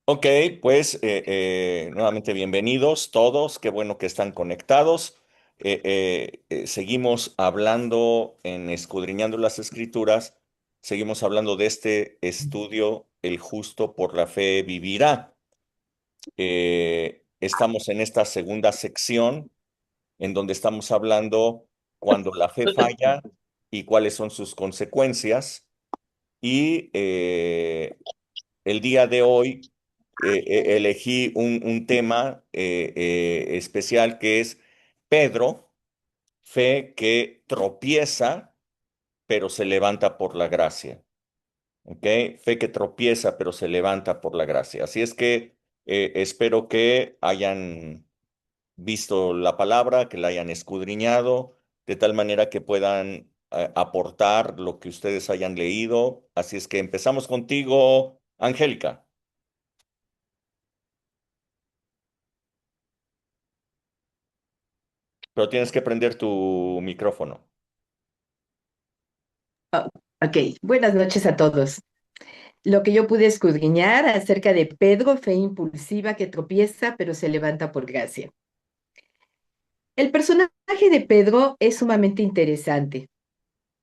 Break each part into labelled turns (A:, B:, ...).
A: Ok, pues nuevamente bienvenidos todos, qué bueno que están conectados. Seguimos hablando en Escudriñando las Escrituras, seguimos hablando de este estudio, El justo por la fe vivirá. Estamos en esta segunda sección en donde estamos hablando cuando la fe falla y cuáles son sus consecuencias. Y el día de hoy elegí un tema especial que es Pedro, fe que tropieza, pero se levanta por la gracia. ¿Ok? Fe que tropieza, pero se levanta por la gracia. Así es que espero que hayan visto la palabra, que la hayan escudriñado, de tal manera que puedan aportar lo que ustedes hayan leído. Así es que empezamos contigo, Angélica. Pero tienes que prender tu micrófono.
B: Oh, ok, buenas noches a todos. Lo que yo pude escudriñar acerca de Pedro, fe impulsiva que tropieza, pero se levanta por gracia. El personaje de Pedro es sumamente interesante,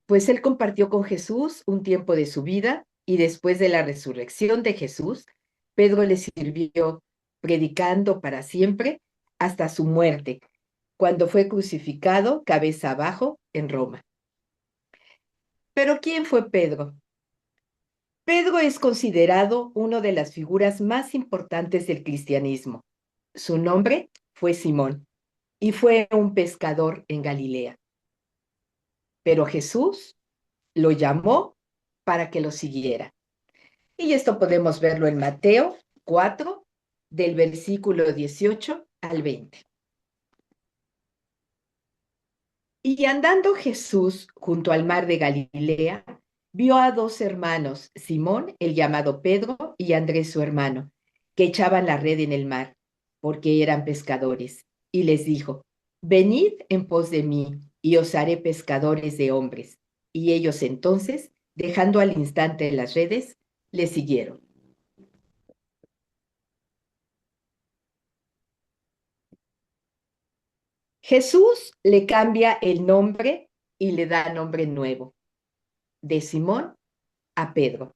B: pues él compartió con Jesús un tiempo de su vida y después de la resurrección de Jesús, Pedro le sirvió predicando para siempre hasta su muerte, cuando fue crucificado cabeza abajo en Roma. Pero ¿quién fue Pedro? Pedro es considerado una de las figuras más importantes del cristianismo. Su nombre fue Simón y fue un pescador en Galilea. Pero Jesús lo llamó para que lo siguiera. Y esto podemos verlo en Mateo 4, del versículo 18 al 20. Y andando Jesús junto al mar de Galilea, vio a dos hermanos, Simón, el llamado Pedro, y Andrés su hermano, que echaban la red en el mar, porque eran pescadores. Y les dijo, venid en pos de mí, y os haré pescadores de hombres. Y ellos entonces, dejando al instante las redes, le siguieron. Jesús le cambia el nombre y le da nombre nuevo, de Simón a Pedro.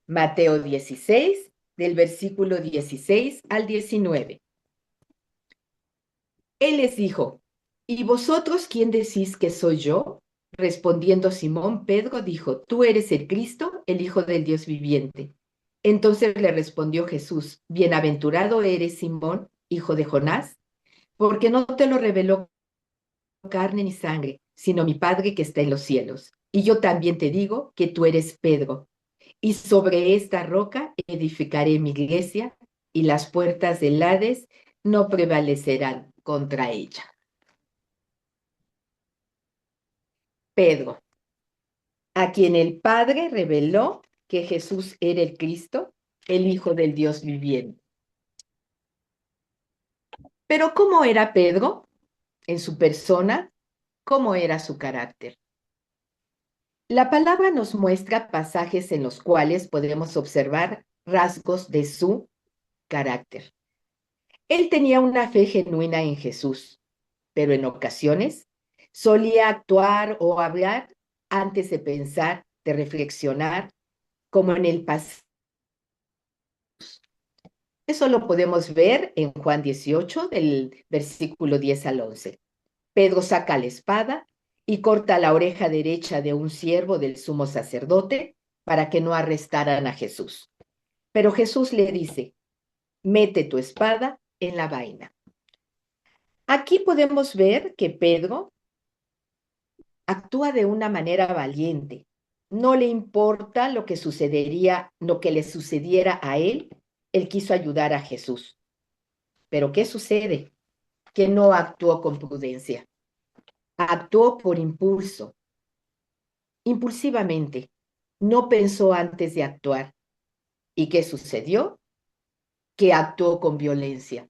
B: Mateo 16, del versículo 16 al 19. Él les dijo, ¿y vosotros quién decís que soy yo? Respondiendo Simón, Pedro dijo, tú eres el Cristo, el Hijo del Dios viviente. Entonces le respondió Jesús, bienaventurado eres Simón, hijo de Jonás, porque no te lo reveló carne ni sangre, sino mi Padre que está en los cielos. Y yo también te digo que tú eres Pedro, y sobre esta roca edificaré mi iglesia, y las puertas del Hades no prevalecerán contra ella. Pedro, a quien el Padre reveló que Jesús era el Cristo, el Hijo del Dios viviente. Pero ¿cómo era Pedro en su persona? ¿Cómo era su carácter? La palabra nos muestra pasajes en los cuales podemos observar rasgos de su carácter. Él tenía una fe genuina en Jesús, pero en ocasiones solía actuar o hablar antes de pensar, de reflexionar, como en el pasado. Eso lo podemos ver en Juan 18, del versículo 10 al 11. Pedro saca la espada y corta la oreja derecha de un siervo del sumo sacerdote para que no arrestaran a Jesús. Pero Jesús le dice, mete tu espada en la vaina. Aquí podemos ver que Pedro actúa de una manera valiente. No le importa lo que sucedería, lo que le sucediera a él. Él quiso ayudar a Jesús. Pero ¿qué sucede? Que no actuó con prudencia. Actuó por impulso, impulsivamente. No pensó antes de actuar. ¿Y qué sucedió? Que actuó con violencia.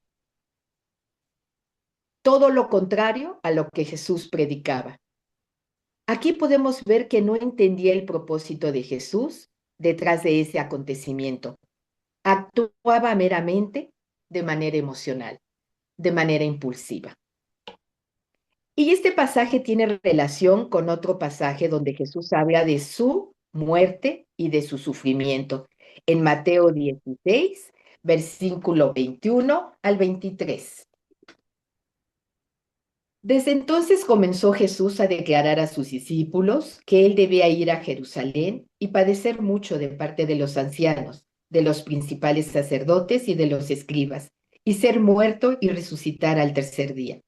B: Todo lo contrario a lo que Jesús predicaba. Aquí podemos ver que no entendía el propósito de Jesús detrás de ese acontecimiento. actuaba meramente de manera emocional, de manera impulsiva. Y este pasaje tiene relación con otro pasaje donde Jesús habla de su muerte y de su sufrimiento. En Mateo 16, versículo 21 al 23. Desde entonces comenzó Jesús a declarar a sus discípulos que él debía ir a Jerusalén y padecer mucho de parte de los ancianos, de los principales sacerdotes y de los escribas, y ser muerto y resucitar al tercer día.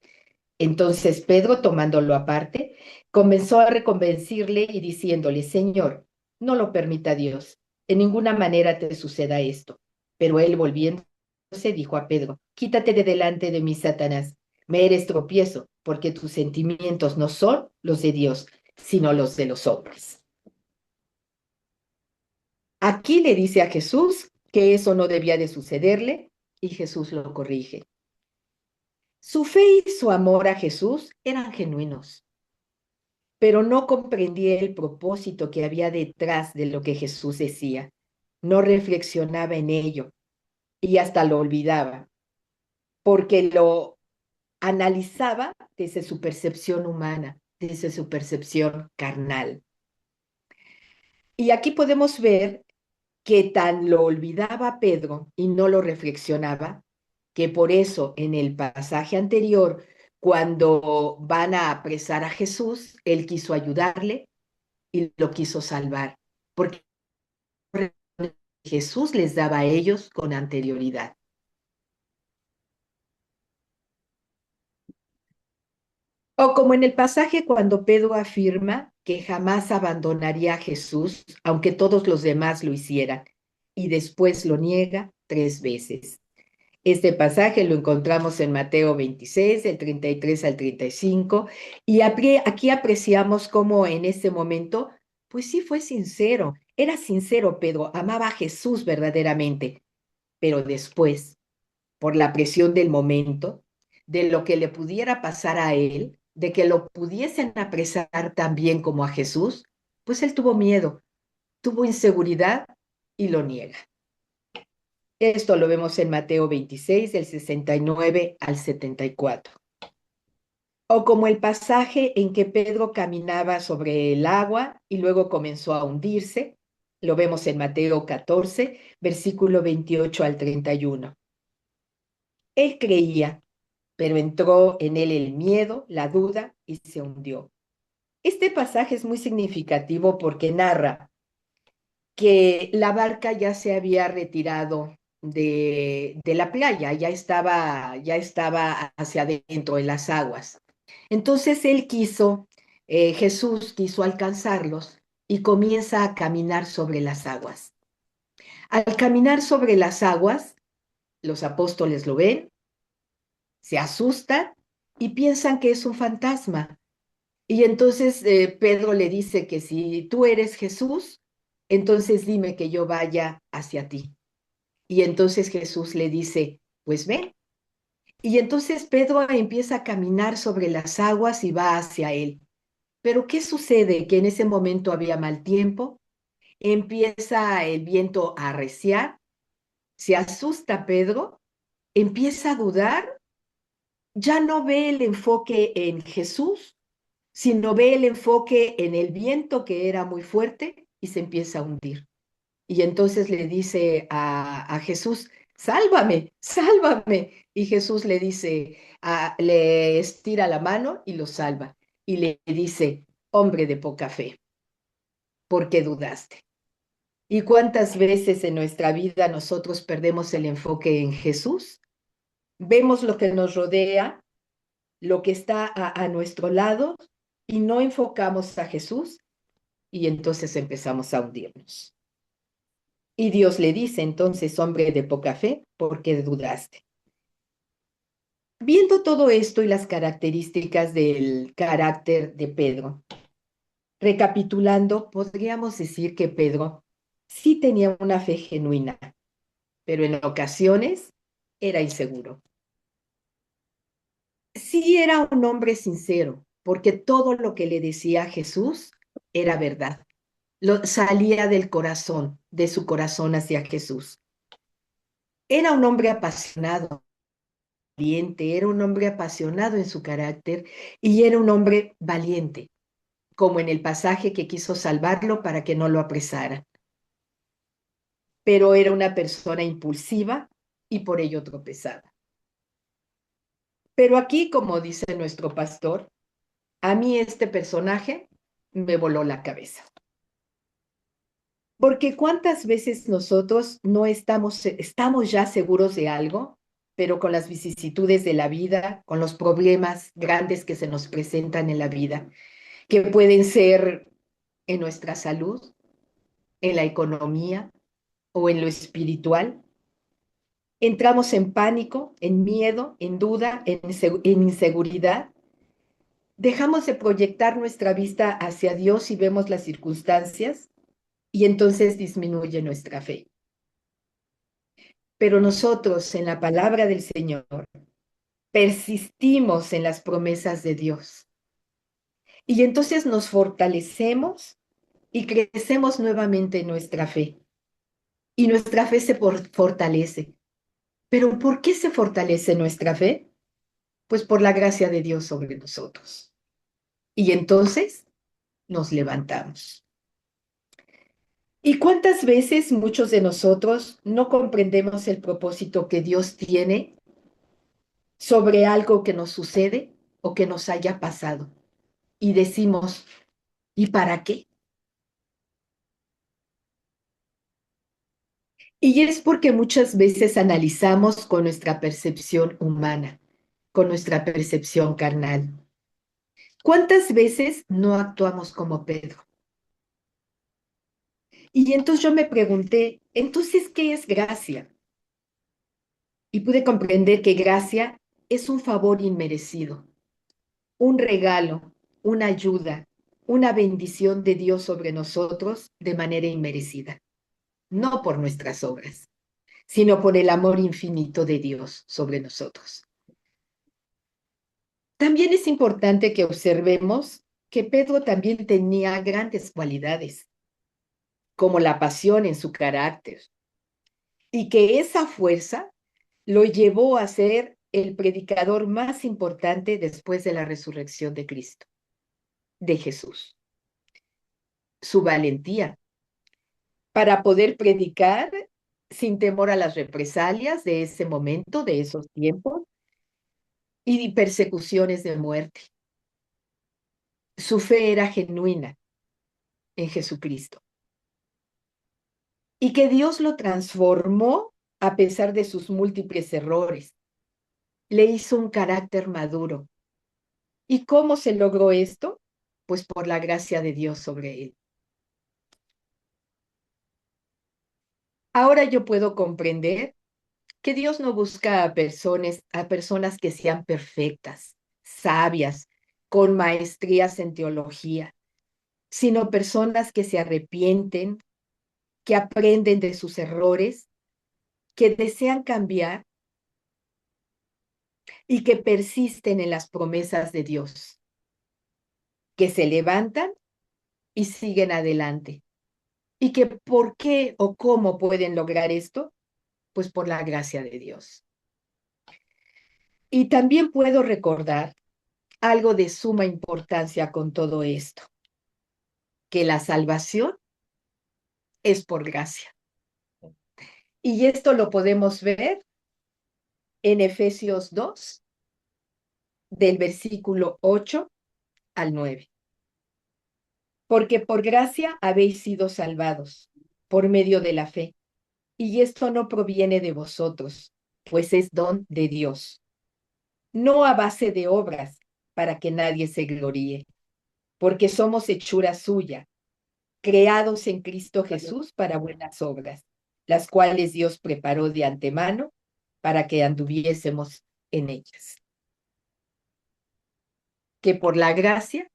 B: Entonces Pedro, tomándolo aparte, comenzó a reconvencirle y diciéndole, Señor, no lo permita Dios, en ninguna manera te suceda esto. Pero él, volviéndose, dijo a Pedro, quítate de delante de mí, Satanás, me eres tropiezo, porque tus sentimientos no son los de Dios, sino los de los hombres. Aquí le dice a Jesús que eso no debía de sucederle y Jesús lo corrige. Su fe y su amor a Jesús eran genuinos, pero no comprendía el propósito que había detrás de lo que Jesús decía. No reflexionaba en ello y hasta lo olvidaba, porque lo analizaba desde su percepción humana, desde su percepción carnal. Y aquí podemos ver que tan lo olvidaba Pedro y no lo reflexionaba, que por eso en el pasaje anterior, cuando van a apresar a Jesús, él quiso ayudarle y lo quiso salvar, porque Jesús les daba a ellos con anterioridad. O como en el pasaje cuando Pedro afirma que jamás abandonaría a Jesús, aunque todos los demás lo hicieran, y después lo niega 3 veces. Este pasaje lo encontramos en Mateo 26, del 33 al 35, y aquí apreciamos cómo en este momento, pues sí fue sincero, era sincero Pedro, amaba a Jesús verdaderamente, pero después, por la presión del momento, de lo que le pudiera pasar a él, de que lo pudiesen apresar también como a Jesús, pues él tuvo miedo, tuvo inseguridad y lo niega. Esto lo vemos en Mateo 26, del 69 al 74. O como el pasaje en que Pedro caminaba sobre el agua y luego comenzó a hundirse, lo vemos en Mateo 14, versículo 28 al 31. Él creía, pero entró en él el miedo, la duda y se hundió. Este pasaje es muy significativo porque narra que la barca ya se había retirado de la playa, ya estaba hacia adentro de las aguas. Entonces Jesús quiso alcanzarlos y comienza a caminar sobre las aguas. Al caminar sobre las aguas, los apóstoles lo ven, se asustan y piensan que es un fantasma. Y entonces Pedro le dice que si tú eres Jesús, entonces dime que yo vaya hacia ti. Y entonces Jesús le dice, pues ven. Y entonces Pedro empieza a caminar sobre las aguas y va hacia él. Pero ¿qué sucede? Que en ese momento había mal tiempo, empieza el viento a arreciar, se asusta Pedro, empieza a dudar, ya no ve el enfoque en Jesús, sino ve el enfoque en el viento que era muy fuerte y se empieza a hundir. Y entonces le dice a Jesús, sálvame, sálvame. Y Jesús le dice, le estira la mano y lo salva. Y le dice, hombre de poca fe, ¿por qué dudaste? ¿Y cuántas veces en nuestra vida nosotros perdemos el enfoque en Jesús? Vemos lo que nos rodea, lo que está a nuestro lado y no enfocamos a Jesús y entonces empezamos a hundirnos. Y Dios le dice entonces, hombre de poca fe, ¿por qué dudaste? Viendo todo esto y las características del carácter de Pedro, recapitulando, podríamos decir que Pedro sí tenía una fe genuina, pero en ocasiones era inseguro. Sí era un hombre sincero, porque todo lo que le decía a Jesús era verdad. Salía del corazón, de su corazón hacia Jesús. Era un hombre apasionado, valiente, era un hombre apasionado en su carácter y era un hombre valiente, como en el pasaje que quiso salvarlo para que no lo apresara. Pero era una persona impulsiva y por ello tropezaba. Pero aquí, como dice nuestro pastor, a mí este personaje me voló la cabeza. Porque cuántas veces nosotros no estamos ya seguros de algo, pero con las vicisitudes de la vida, con los problemas grandes que se nos presentan en la vida, que pueden ser en nuestra salud, en la economía o en lo espiritual, entramos en pánico, en miedo, en duda, en inseguridad. Dejamos de proyectar nuestra vista hacia Dios y vemos las circunstancias y entonces disminuye nuestra fe. Pero nosotros en la palabra del Señor persistimos en las promesas de Dios y entonces nos fortalecemos y crecemos nuevamente en nuestra fe y nuestra fe se fortalece. ¿Pero por qué se fortalece nuestra fe? Pues por la gracia de Dios sobre nosotros. Y entonces nos levantamos. ¿Y cuántas veces muchos de nosotros no comprendemos el propósito que Dios tiene sobre algo que nos sucede o que nos haya pasado? Y decimos, ¿y para qué? Y es porque muchas veces analizamos con nuestra percepción humana, con nuestra percepción carnal. ¿Cuántas veces no actuamos como Pedro? Y entonces yo me pregunté, entonces, ¿qué es gracia? Y pude comprender que gracia es un favor inmerecido, un regalo, una ayuda, una bendición de Dios sobre nosotros de manera inmerecida, no por nuestras obras, sino por el amor infinito de Dios sobre nosotros. También es importante que observemos que Pedro también tenía grandes cualidades, como la pasión en su carácter, y que esa fuerza lo llevó a ser el predicador más importante después de la resurrección de Cristo, de Jesús. Su valentía para poder predicar sin temor a las represalias de ese momento, de esos tiempos, y persecuciones de muerte. Su fe era genuina en Jesucristo y que Dios lo transformó a pesar de sus múltiples errores. Le hizo un carácter maduro. ¿Y cómo se logró esto? Pues por la gracia de Dios sobre él. Ahora yo puedo comprender que Dios no busca a personas que sean perfectas, sabias, con maestrías en teología, sino personas que se arrepienten, que aprenden de sus errores, que desean cambiar y que persisten en las promesas de Dios, que se levantan y siguen adelante. ¿Y que por qué o cómo pueden lograr esto? Pues por la gracia de Dios. Y también puedo recordar algo de suma importancia con todo esto, que la salvación es por gracia. Y esto lo podemos ver en Efesios 2, del versículo 8 al 9. Porque por gracia habéis sido salvados por medio de la fe. Y esto no proviene de vosotros, pues es don de Dios, no a base de obras, para que nadie se gloríe, porque somos hechura suya, creados en Cristo Jesús para buenas obras, las cuales Dios preparó de antemano para que anduviésemos en ellas. Que por la gracia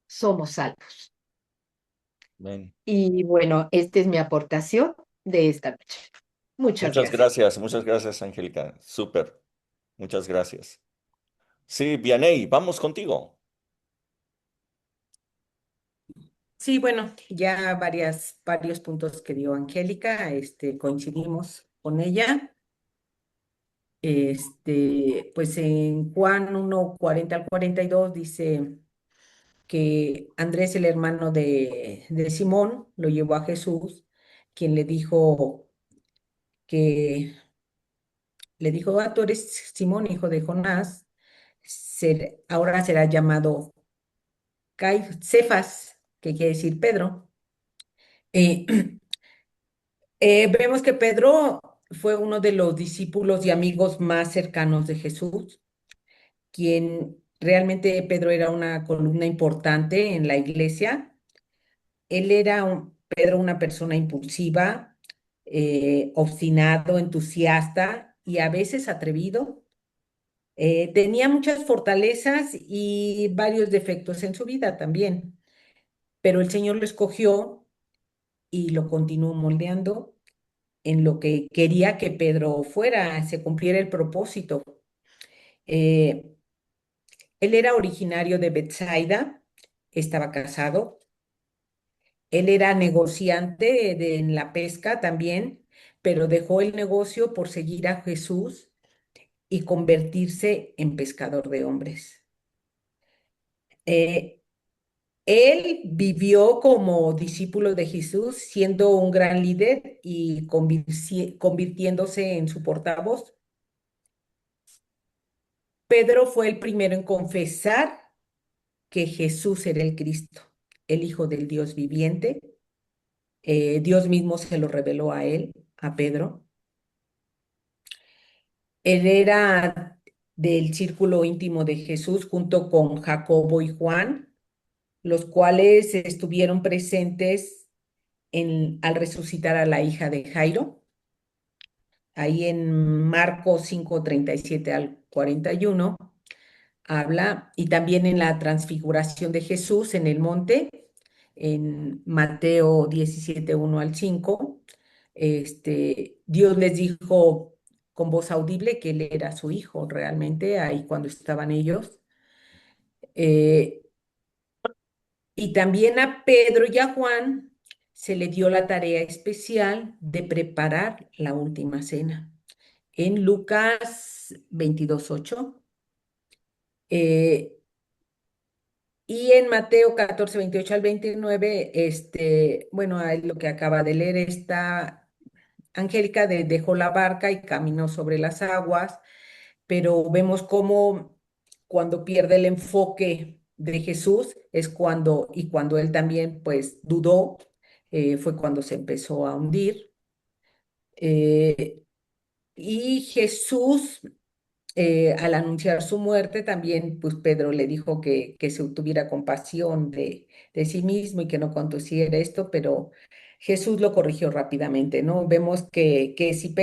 B: somos salvos.
A: Amén.
B: Y bueno, esta es mi aportación de esta noche. Muchas gracias.
A: Muchas gracias, Angélica. Súper, muchas gracias. Sí, Vianey, vamos contigo.
C: Sí, bueno, ya varios puntos que dio Angélica, coincidimos con ella. Pues en Juan 1:40 al 42 dice que Andrés, el hermano de Simón, lo llevó a Jesús, quien que le dijo, tú eres Simón, hijo de Jonás, ahora será llamado Cefas, que quiere decir Pedro. Eh, Vemos que Pedro fue uno de los discípulos y amigos más cercanos de Jesús, quien realmente Pedro era una columna importante en la iglesia. Pedro, una persona impulsiva, obstinado, entusiasta y a veces atrevido. Tenía muchas fortalezas y varios defectos en su vida también, pero el Señor lo escogió y lo continuó moldeando en lo que quería que Pedro fuera, se cumpliera el propósito. Eh, Él era originario de Bethsaida, estaba casado, él era negociante en la pesca también, pero dejó el negocio por seguir a Jesús y convertirse en pescador de hombres. Eh, Él vivió como discípulo de Jesús, siendo un gran líder y convirtiéndose en su portavoz. Pedro fue el primero en confesar que Jesús era el Cristo, el Hijo del Dios viviente. Dios mismo se lo reveló a él, a Pedro. Él era del círculo íntimo de Jesús junto con Jacobo y Juan, los cuales estuvieron presentes al resucitar a la hija de Jairo, ahí en Marcos 5:37 al 41 habla, y también en la transfiguración de Jesús en el monte, en Mateo 17:1 al 5. Dios les dijo con voz audible que él era su hijo realmente, ahí cuando estaban ellos. Eh, y también a Pedro y a Juan se le dio la tarea especial de preparar la última cena. En Lucas 22:8. eh, Y en Mateo 14:28 al 29, bueno, ahí lo que acaba de leer, está Angélica dejó la barca y caminó sobre las aguas, pero vemos cómo cuando pierde el enfoque de Jesús y cuando él también pues dudó, fue cuando se empezó a hundir. Eh, y Jesús, al anunciar su muerte, también pues Pedro le dijo que se tuviera compasión de sí mismo y que no conduciera esto, pero Jesús lo corrigió rápidamente, ¿no? Vemos que si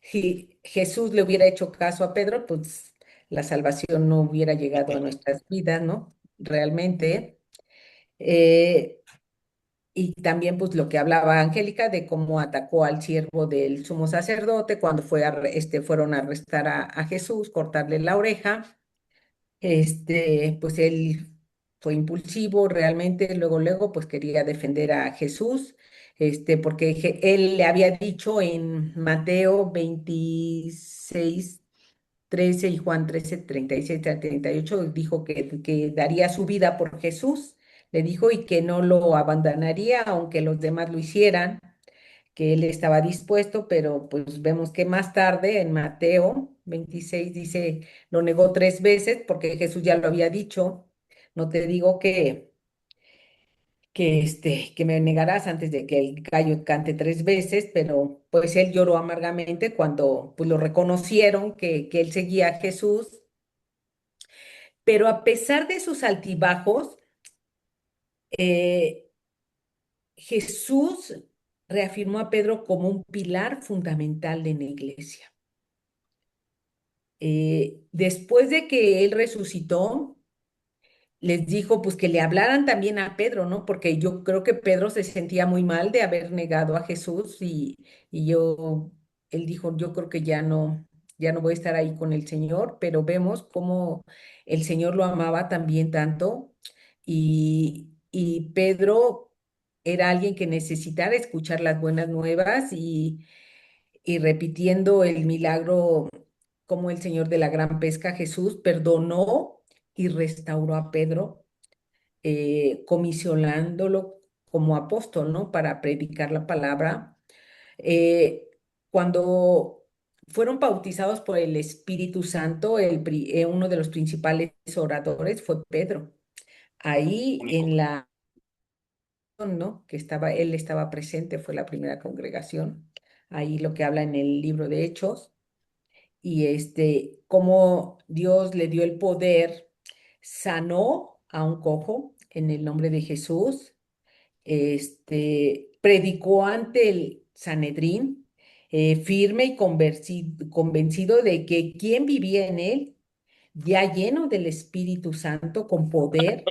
C: si Jesús le hubiera hecho caso a Pedro, pues la salvación no hubiera llegado a nuestras vidas, ¿no? Realmente. Eh, y también pues lo que hablaba Angélica de cómo atacó al siervo del sumo sacerdote cuando fueron a arrestar a Jesús, cortarle la oreja. Pues él fue impulsivo realmente, luego pues quería defender a Jesús, porque él le había dicho en Mateo 26:13 y Juan 13:37 al 38, dijo que daría su vida por Jesús, le dijo, y que no lo abandonaría aunque los demás lo hicieran, que él estaba dispuesto, pero pues vemos que más tarde en Mateo 26 dice, lo negó 3 veces porque Jesús ya lo había dicho, no te digo que me negarás antes de que el gallo cante 3 veces, pero pues él lloró amargamente cuando pues lo reconocieron que él seguía a Jesús, pero a pesar de sus altibajos, eh, Jesús reafirmó a Pedro como un pilar fundamental en la iglesia. Después de que él resucitó, les dijo pues que le hablaran también a Pedro, ¿no? Porque yo creo que Pedro se sentía muy mal de haber negado a Jesús y él dijo, yo creo que ya no voy a estar ahí con el Señor, pero vemos cómo el Señor lo amaba también tanto y Pedro era alguien que necesitara escuchar las buenas nuevas y repitiendo el milagro, como el Señor de la gran pesca, Jesús perdonó y restauró a Pedro, comisionándolo como apóstol, ¿no? Para predicar la palabra. Eh, Cuando fueron bautizados por el Espíritu Santo, uno de los principales oradores fue Pedro. Ahí
A: Único.
C: en la, ¿no? Él estaba presente, fue la primera congregación. Ahí lo que habla en el libro de Hechos. Y cómo Dios le dio el poder, sanó a un cojo en el nombre de Jesús, predicó ante el Sanedrín, firme y convencido de que quien vivía en él, ya lleno del Espíritu Santo, con poder,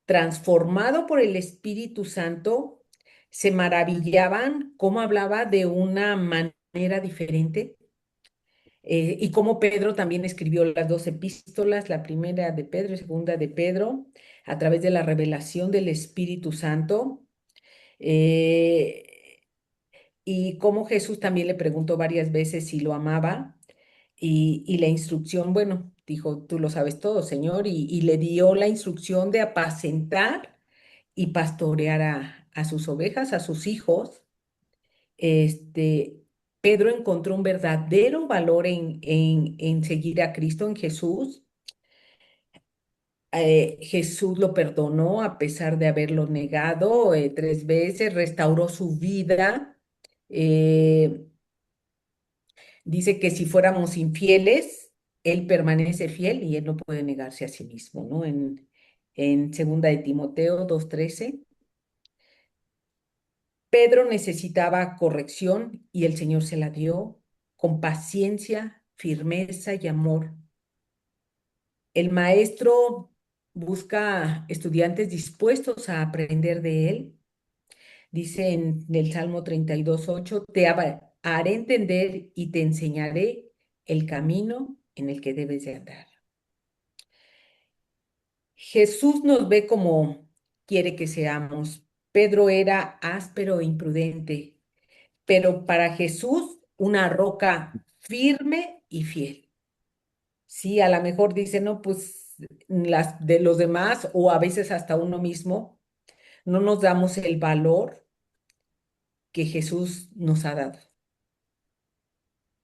C: transformado por el Espíritu Santo, se maravillaban cómo hablaba de una manera diferente. Y cómo Pedro también escribió las dos epístolas, la primera de Pedro y segunda de Pedro, a través de la revelación del Espíritu Santo. eh, y cómo Jesús también le preguntó varias veces si lo amaba. Y la instrucción, bueno, dijo, tú lo sabes todo, Señor, y le dio la instrucción de apacentar y pastorear a sus ovejas, a sus hijos. este, Pedro encontró un verdadero valor en seguir a Cristo, en Jesús. Jesús lo perdonó a pesar de haberlo negado 3 veces, restauró su vida. Eh, Dice que si fuéramos infieles, Él permanece fiel y Él no puede negarse a sí mismo, ¿no? En segunda de Timoteo 2:13. Pedro necesitaba corrección y el Señor se la dio con paciencia, firmeza y amor. El maestro busca estudiantes dispuestos a aprender de él. Dice en el Salmo 32:8, haré entender y te enseñaré el camino en el que debes de andar. Jesús nos ve como quiere que seamos. Pedro era áspero e imprudente, pero para Jesús una roca firme y fiel. Sí, a lo mejor dice, no, pues las de los demás o a veces hasta uno mismo, no nos damos el valor que Jesús nos ha dado.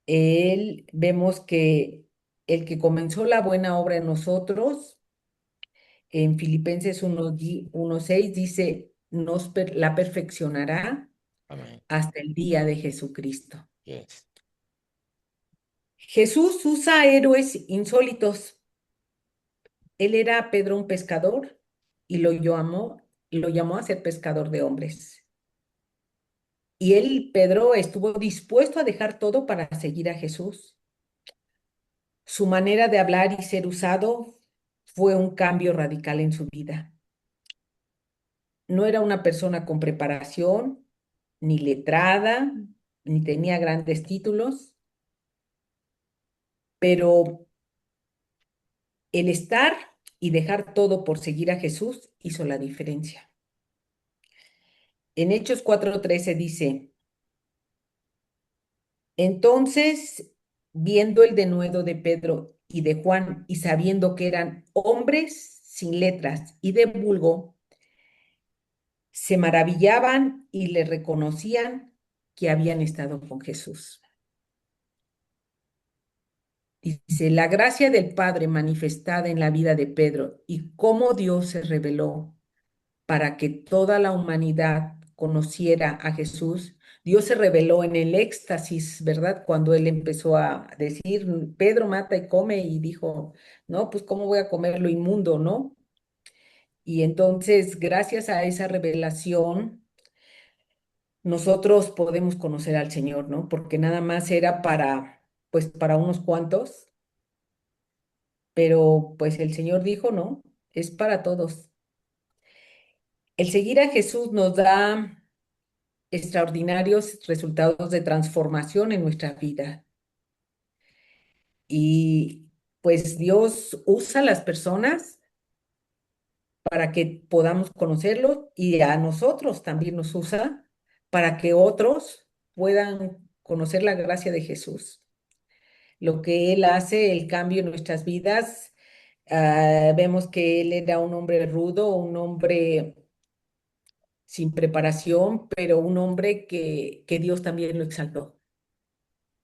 C: Él vemos que el que comenzó la buena obra en nosotros, en Filipenses 1:6 dice, la perfeccionará
A: Amén.
C: hasta el día de Jesucristo.
A: Yes.
C: Jesús usa héroes insólitos. Él era Pedro un pescador y lo llamó a ser pescador de hombres. Y él, Pedro, estuvo dispuesto a dejar todo para seguir a Jesús. Su manera de hablar y ser usado fue un cambio radical en su vida. No era una persona con preparación, ni letrada, ni tenía grandes títulos, pero el estar y dejar todo por seguir a Jesús hizo la diferencia. En Hechos 4:13 dice, entonces, viendo el denuedo de Pedro y de Juan y sabiendo que eran hombres sin letras y de vulgo, se maravillaban y le reconocían que habían estado con Jesús. Dice, la gracia del Padre manifestada en la vida de Pedro y cómo Dios se reveló para que toda la humanidad conociera a Jesús. Dios se reveló en el éxtasis, ¿verdad? Cuando él empezó a decir, Pedro mata y come, y dijo, no, pues ¿cómo voy a comer lo inmundo, no? Y entonces, gracias a esa revelación, nosotros podemos conocer al Señor, ¿no? Porque nada más era pues para unos cuantos, pero pues el Señor dijo, no, es para todos. El seguir a Jesús nos da extraordinarios resultados de transformación en nuestra vida. Y pues Dios usa a las personas para que podamos conocerlo y a nosotros también nos usa para que otros puedan conocer la gracia de Jesús, lo que Él hace, el cambio en nuestras vidas. Vemos que Él era un hombre rudo, un hombre sin preparación, pero un hombre que Dios también lo exaltó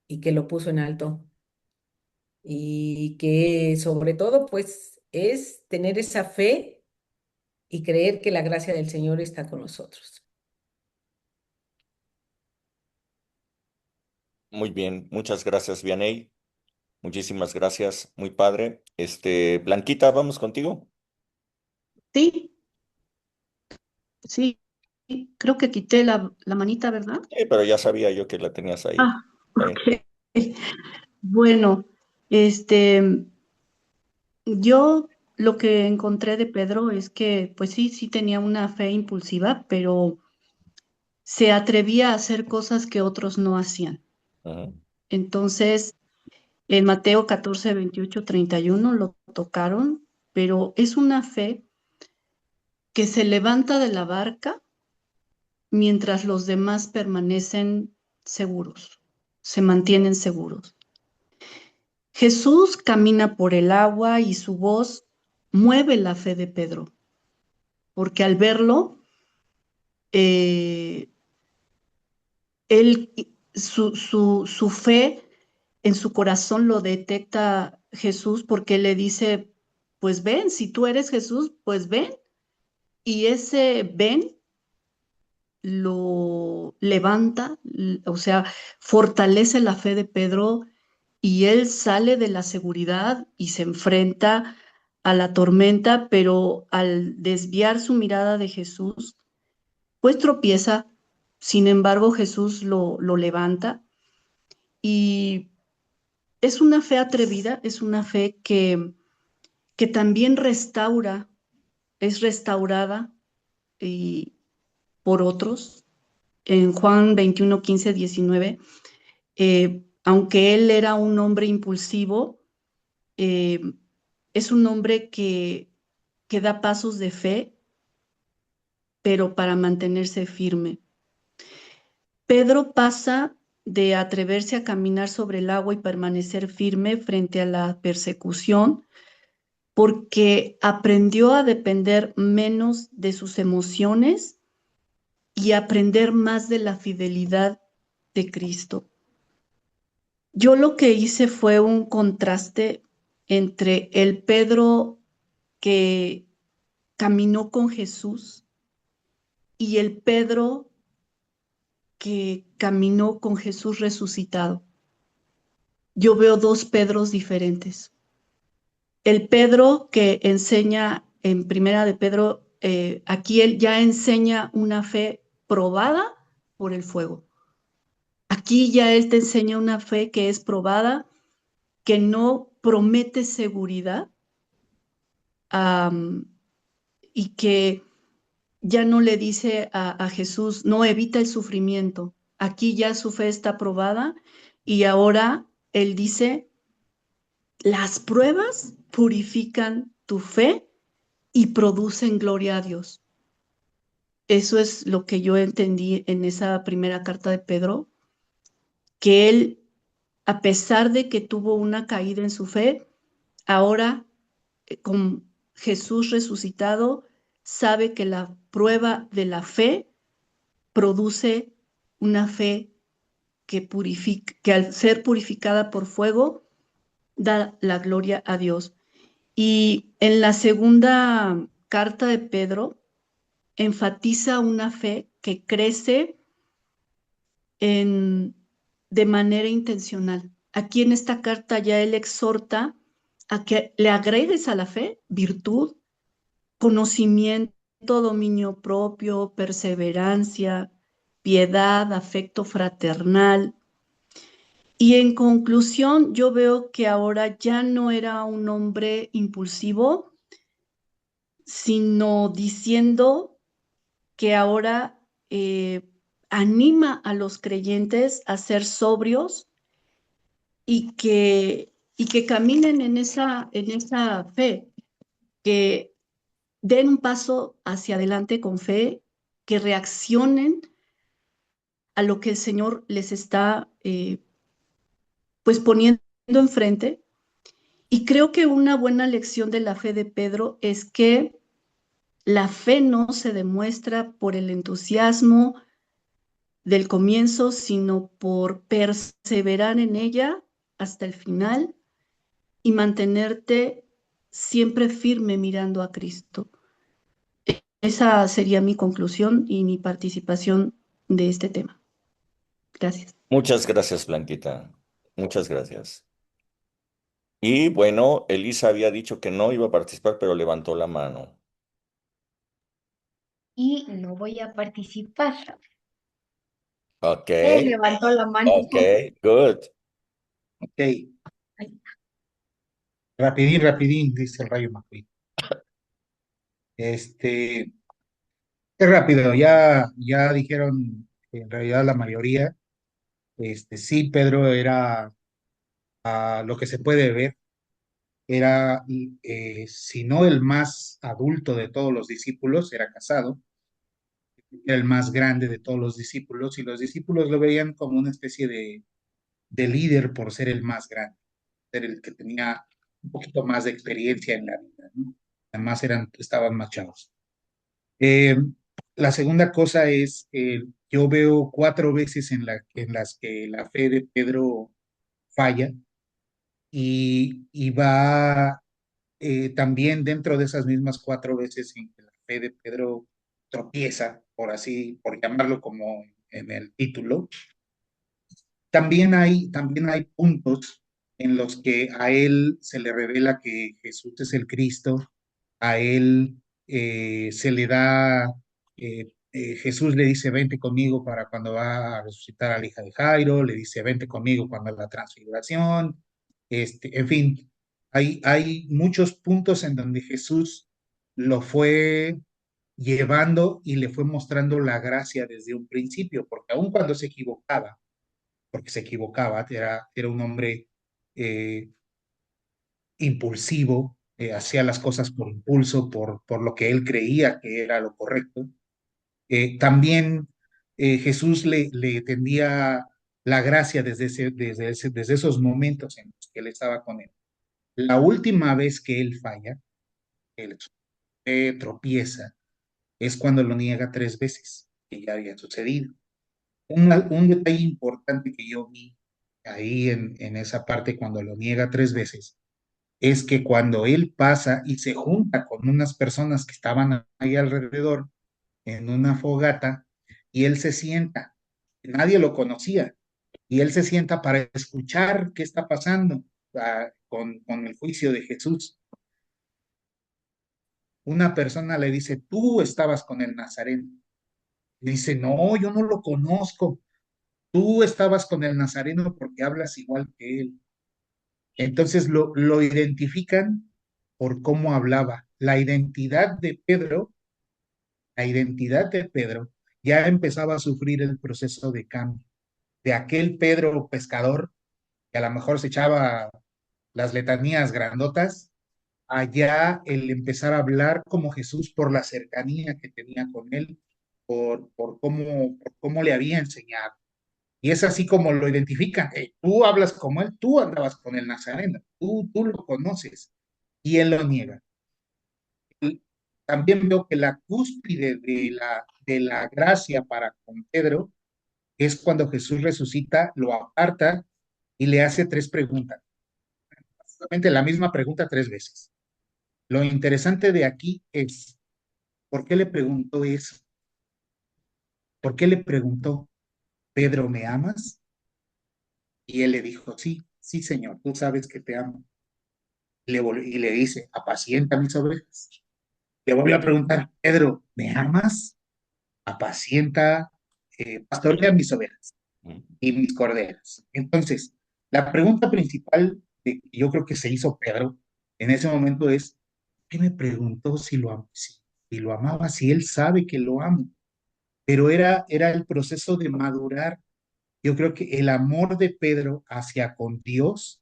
C: y que lo puso en alto. Y que sobre todo, pues, es tener esa fe y creer que la gracia del Señor está con nosotros.
A: Muy bien, muchas gracias, Vianey. Muchísimas gracias, muy padre. Blanquita, vamos contigo.
D: Sí, sí, creo que quité la manita, ¿verdad?
A: Sí, pero ya sabía yo que la tenías ahí.
D: Ah,
A: Está bien.
D: ok. Bueno, este, yo lo que encontré de Pedro es que, pues sí, sí tenía una fe impulsiva, pero se atrevía a hacer cosas que otros no hacían.
A: Ujú.
D: Entonces, en Mateo 14, 28, 31 lo tocaron, pero es una fe que se levanta de la barca mientras los demás permanecen seguros, se mantienen seguros. Jesús camina por el agua y su voz mueve la fe de Pedro, porque al verlo, eh, él, su fe en su corazón lo detecta Jesús porque le dice, pues ven, si tú eres Jesús, pues ven. Y ese ven lo levanta, o sea, fortalece la fe de Pedro y él sale de la seguridad y se enfrenta a la tormenta, pero al desviar su mirada de Jesús, pues tropieza. Sin embargo, Jesús lo levanta y es una fe atrevida, es una fe que también restaura, es restaurada y, por otros. En Juan 21, 15, 19, aunque él era un hombre impulsivo, eh, es un hombre que da pasos de fe, pero para mantenerse firme. Pedro pasa de atreverse a caminar sobre el agua y permanecer firme frente a la persecución, porque aprendió a depender menos de sus emociones y aprender más de la fidelidad de Cristo. Yo lo que hice fue un contraste entre el Pedro que caminó con Jesús y el Pedro que caminó con Jesús resucitado. Yo veo dos Pedros diferentes. El Pedro que enseña en Primera de Pedro, aquí él ya enseña una fe probada por el fuego. Aquí ya él te enseña una fe que es probada, que no promete seguridad, y que ya no le dice a Jesús, no evita el sufrimiento. Aquí ya su fe está probada y ahora él dice, las pruebas purifican tu fe y producen gloria a Dios. Eso es lo que yo entendí en esa primera carta de Pedro, que él, a pesar de que tuvo una caída en su fe, ahora con Jesús resucitado, sabe que la prueba de la fe produce una fe que purifica, que al ser purificada por fuego, da la gloria a Dios. Y en la segunda carta de Pedro, enfatiza una fe que crece en, de manera intencional. Aquí en esta carta ya él exhorta a que le agregues a la fe virtud, conocimiento, dominio propio, perseverancia, piedad, afecto fraternal. Y en conclusión, yo veo que ahora ya no era un hombre impulsivo, sino diciendo que ahora anima a los creyentes a ser sobrios y que caminen en esa fe, que den un paso hacia adelante con fe, que reaccionen a lo que el Señor les está pues poniendo enfrente. Y creo que una buena lección de la fe de Pedro es que la fe no se demuestra por el entusiasmo del comienzo, sino por perseverar en ella hasta el final y mantenerte siempre firme mirando a Cristo. Esa sería mi conclusión y mi participación de este tema. Gracias.
A: Muchas gracias, Blanquita. Muchas gracias. Y bueno, Elisa había dicho que no iba a participar, pero levantó la mano.
E: Y no voy a participar.
A: Ok,
E: Levantó la mano.
A: ok, good.
F: Ok, rapidín, rapidín, dice el Rayo McQueen. Es rápido, ya dijeron en realidad la mayoría. Sí, Pedro era, a lo que se puede ver, era, si no el más adulto de todos los discípulos, era casado, era el más grande de todos los discípulos, y los discípulos lo veían como una especie de líder por ser el más grande, ser el que tenía un poquito más de experiencia en la vida, ¿no? Además estaban más chavos. Eh, la segunda cosa es, yo veo 4 veces en las que la fe de Pedro falla y va también dentro de esas mismas 4 veces en que la fe de Pedro tropieza, por llamarlo como en el título. También hay puntos en los que a él se le revela que Jesús es el Cristo, a él se le da, Jesús le dice, vente conmigo para cuando va a resucitar a la hija de Jairo, le dice, vente conmigo cuando la transfiguración, en fin, hay muchos puntos en donde Jesús lo fue llevando y le fue mostrando la gracia desde un principio, porque aun cuando se equivocaba, porque se equivocaba, era un hombre eh, impulsivo, hacía las cosas por impulso, por lo que él creía que era lo correcto. También Jesús le tendía la gracia desde esos momentos en los que él estaba con él. La última vez que él falla, él tropieza, es cuando lo niega 3 veces, que ya había sucedido. Un detalle importante que yo vi ahí en esa parte cuando lo niega 3 veces es que cuando él pasa y se junta con unas personas que estaban ahí alrededor en una fogata y él se sienta, nadie lo conocía, y él se sienta para escuchar qué está pasando con el juicio de Jesús. Una persona le dice, tú estabas con el Nazareno. Dice, no, yo no lo conozco. Tú estabas con el Nazareno porque hablas igual que él. Entonces lo identifican por cómo hablaba. La identidad de Pedro ya empezaba a sufrir el proceso de cambio. De aquel Pedro pescador que a lo mejor se echaba las letanías grandotas, allá el empezar a hablar como Jesús por la cercanía que tenía con él, por cómo le había enseñado. Y es así como lo identifican. Tú hablas como él, tú andabas con el Nazareno, tú lo conoces. Y él lo niega. Y también veo que la cúspide de la gracia para con Pedro es cuando Jesús resucita, lo aparta y le hace 3 preguntas. Básicamente la misma pregunta 3 veces. Lo interesante de aquí es, ¿por qué le preguntó eso? ¿Por qué le preguntó, Pedro, ¿me amas? Y él le dijo, sí, sí, Señor, tú sabes que te amo. Y le dice, apacienta mis ovejas. Le volvió a preguntar, Pedro, ¿me amas? Apacienta, pastorea mis ovejas y mis corderas. Entonces, la pregunta principal que yo creo que se hizo Pedro en ese momento es, ¿qué me preguntó si lo amaba, si él sabe que lo amo? Pero era el proceso de madurar. Yo creo que el amor de Pedro hacia con Dios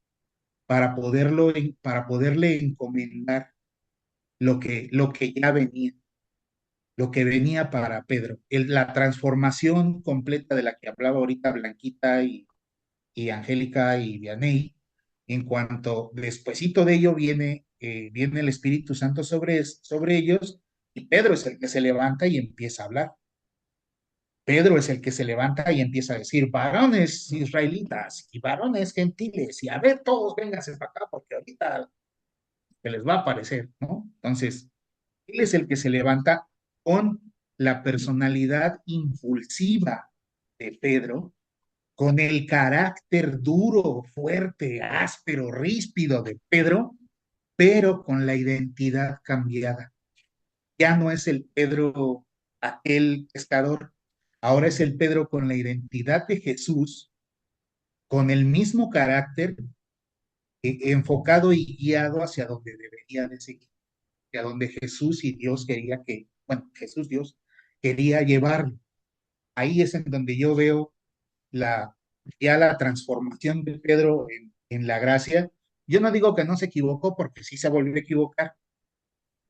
F: para poderle encomendar lo que ya venía. lo que venía para Pedro, la transformación completa de la que hablaba ahorita Blanquita y Angélica y Vianey, en cuanto despuesito de ello viene el Espíritu Santo sobre ellos, y Pedro es el que se levanta y empieza a hablar. Pedro es el que se levanta y empieza a decir, varones israelitas y varones gentiles, y a ver, todos vénganse para acá, porque ahorita se les va a aparecer, ¿no? Entonces, él es el que se levanta con la personalidad impulsiva de Pedro, con el carácter duro, fuerte, áspero, ríspido de Pedro, pero con la identidad cambiada. Ya no es el Pedro aquel pescador, ahora es el Pedro con la identidad de Jesús, con el mismo carácter, enfocado y guiado hacia donde debería de seguir, hacia donde Jesús y Dios quería bueno, Jesús Dios quería llevarlo. Ahí es en donde yo veo la, ya la transformación de Pedro en la gracia. Yo no digo que no se equivocó, porque sí se volvió a equivocar.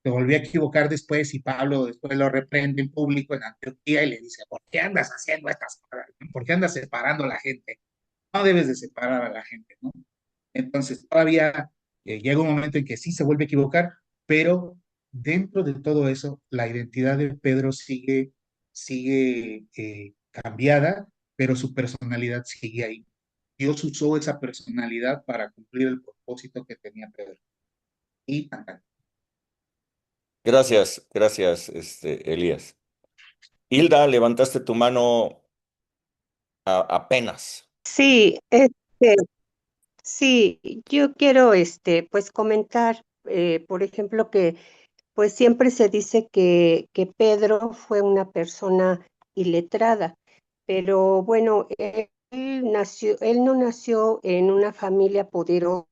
F: Se volvió a equivocar después, y Pablo después lo reprende en público en Antioquía y le dice, ¿por qué andas haciendo estas cosas? ¿Por qué andas separando a la gente? No debes de separar a la gente, ¿no? Entonces todavía llega un momento en que sí se vuelve a equivocar, pero dentro de todo eso, la identidad de Pedro sigue cambiada, pero su personalidad sigue ahí. Dios usó esa personalidad para cumplir el propósito que tenía Pedro. Y tan, tan.
A: Gracias, Elías. Hilda, levantaste tu mano apenas.
G: Sí, sí, yo quiero pues comentar, por ejemplo, que pues siempre se dice que Pedro fue una persona iletrada, pero bueno, él no nació en una familia poderosa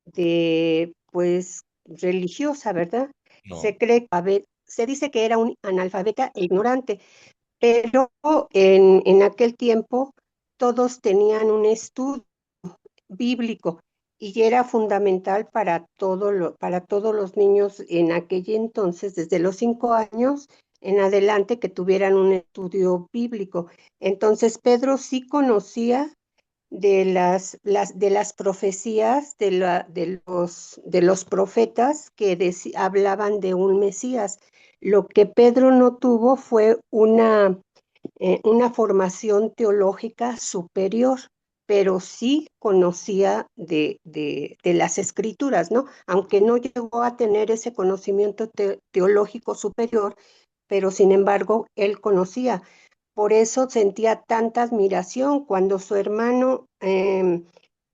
G: de pues religiosa, ¿verdad?
A: No.
G: Se dice que era un analfabeta e ignorante, pero en aquel tiempo todos tenían un estudio bíblico y era fundamental para todos los niños en aquel entonces, desde los 5 años en adelante, que tuvieran un estudio bíblico. Entonces Pedro sí conocía de las profecías de los profetas que hablaban de un Mesías. Lo que Pedro no tuvo fue una formación teológica superior, pero sí conocía de las escrituras, ¿no? Aunque no llegó a tener ese conocimiento teológico superior, pero sin embargo, él conocía. Por eso sentía tanta admiración cuando su hermano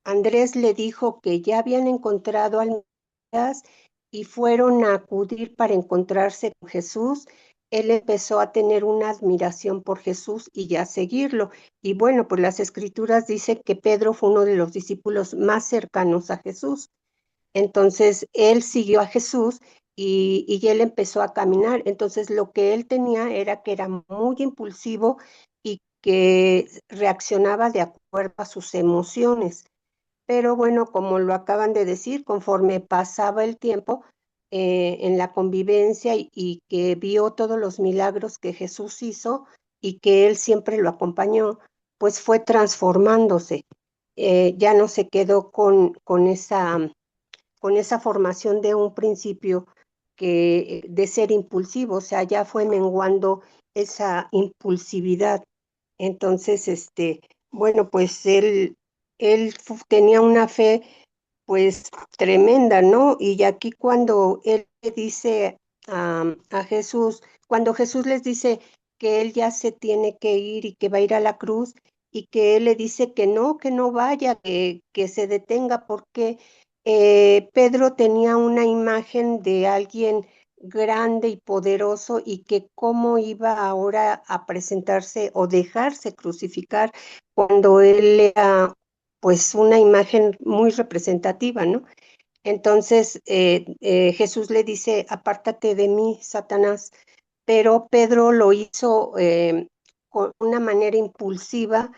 G: Andrés le dijo que ya habían encontrado al Mesías y fueron a acudir para encontrarse con Jesús. Él empezó a tener una admiración por Jesús y ya seguirlo. Y bueno, pues las escrituras dicen que Pedro fue uno de los discípulos más cercanos a Jesús. Entonces él siguió a Jesús y él empezó a caminar. Entonces lo que él tenía era que era muy impulsivo y que reaccionaba de acuerdo a sus emociones. Pero bueno, como lo acaban de decir, conforme pasaba el tiempo en la convivencia y que vio todos los milagros que Jesús hizo y que él siempre lo acompañó, pues fue transformándose. Ya no se quedó con esa formación de un principio de ser impulsivo, o sea, ya fue menguando esa impulsividad. Entonces, bueno, pues él tenía una fe pues tremenda, ¿no? Y aquí cuando él le dice a Jesús, cuando Jesús les dice que él ya se tiene que ir y que va a ir a la cruz y que él le dice que no vaya, que se detenga porque Pedro tenía una imagen de alguien grande y poderoso y que cómo iba ahora a presentarse o dejarse crucificar cuando él era pues una imagen muy representativa, ¿no? Entonces Jesús le dice, apártate de mí, Satanás, pero Pedro lo hizo con una manera impulsiva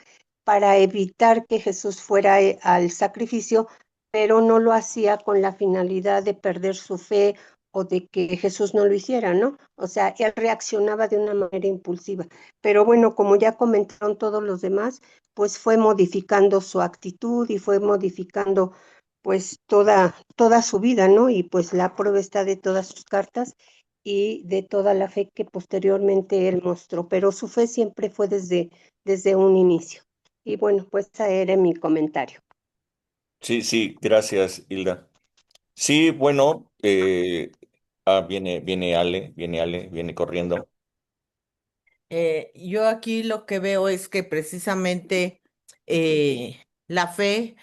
G: para evitar que Jesús fuera al sacrificio, pero no lo hacía con la finalidad de perder su fe o de que Jesús no lo hiciera, ¿no? O sea, él reaccionaba de una manera impulsiva. Pero bueno, como ya comentaron todos los demás, pues fue modificando su actitud y fue modificando pues toda su vida, ¿no? Y pues la prueba está de todas sus cartas y de toda la fe que posteriormente él mostró, pero su fe siempre fue desde un inicio. Y bueno, pues ese era mi comentario.
A: Sí, sí, gracias, Hilda. Sí, bueno, viene corriendo.
H: Yo aquí lo que veo es que precisamente la fe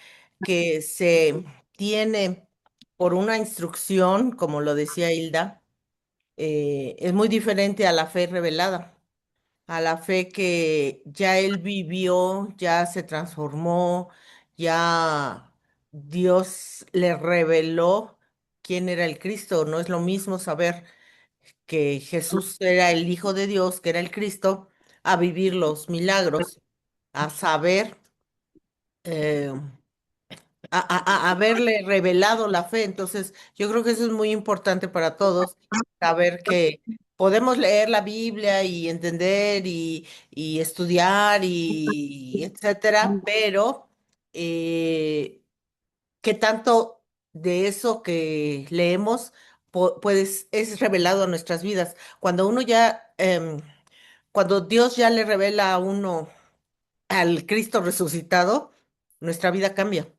H: que se tiene por una instrucción, como lo decía Hilda, es muy diferente a la fe revelada, a la fe que ya él vivió, ya se transformó, ya Dios le reveló quién era el Cristo. No es lo mismo saber que Jesús era el Hijo de Dios, que era el Cristo, a vivir los milagros, a saber, eh, a haberle revelado la fe. Entonces, yo creo que eso es muy importante para todos, saber que podemos leer la Biblia y entender y estudiar y etcétera, pero qué tanto de eso que leemos pues es revelado a nuestras vidas. Cuando uno ya, cuando Dios ya le revela a uno al Cristo resucitado, nuestra vida cambia,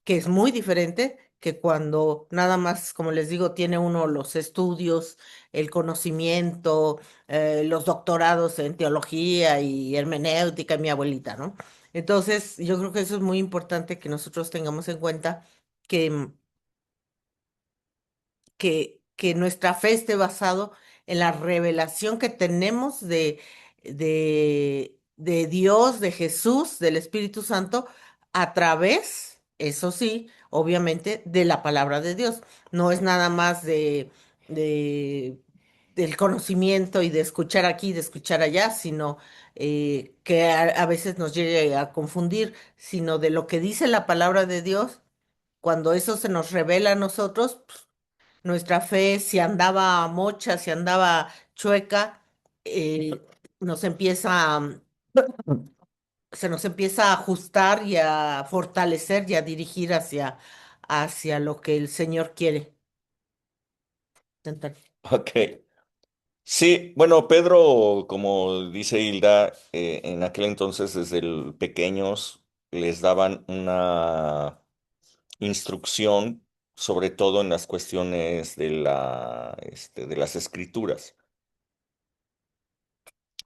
H: que es muy diferente que cuando nada más, como les digo, tiene uno los estudios, el conocimiento, los doctorados en teología y hermenéutica, mi abuelita, ¿no? Entonces, yo creo que eso es muy importante que nosotros tengamos en cuenta que que nuestra fe esté basado en la revelación que tenemos de Dios, de Jesús, del Espíritu Santo, a través, eso sí, obviamente, de la palabra de Dios. No es nada más de- del conocimiento y de escuchar aquí, de escuchar allá, sino que a veces nos llegue a confundir, sino de lo que dice la palabra de Dios. Cuando eso se nos revela a nosotros, nuestra fe, si andaba mocha, si andaba chueca, eh, nos empieza, se nos empieza a ajustar y a fortalecer y a dirigir hacia lo que el Señor quiere. Intentar.
A: Ok. Sí, bueno, Pedro, como dice Hilda, en aquel entonces desde pequeños les daban una instrucción, sobre todo en las cuestiones de las escrituras.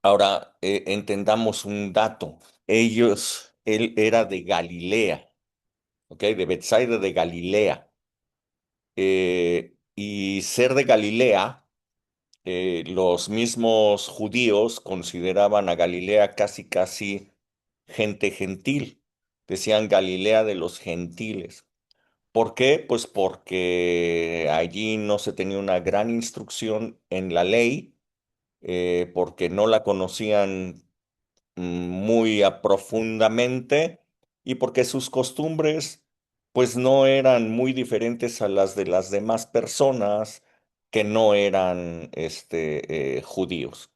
A: Ahora, entendamos un dato. Él era de Galilea, ¿ok? De Bethsaida de Galilea. Y ser de Galilea, los mismos judíos consideraban a Galilea casi, casi gente gentil. Decían Galilea de los gentiles. ¿Por qué? Pues porque allí no se tenía una gran instrucción en la ley, porque no la conocían muy profundamente y porque sus costumbres pues no eran muy diferentes a las de las demás personas que no eran judíos.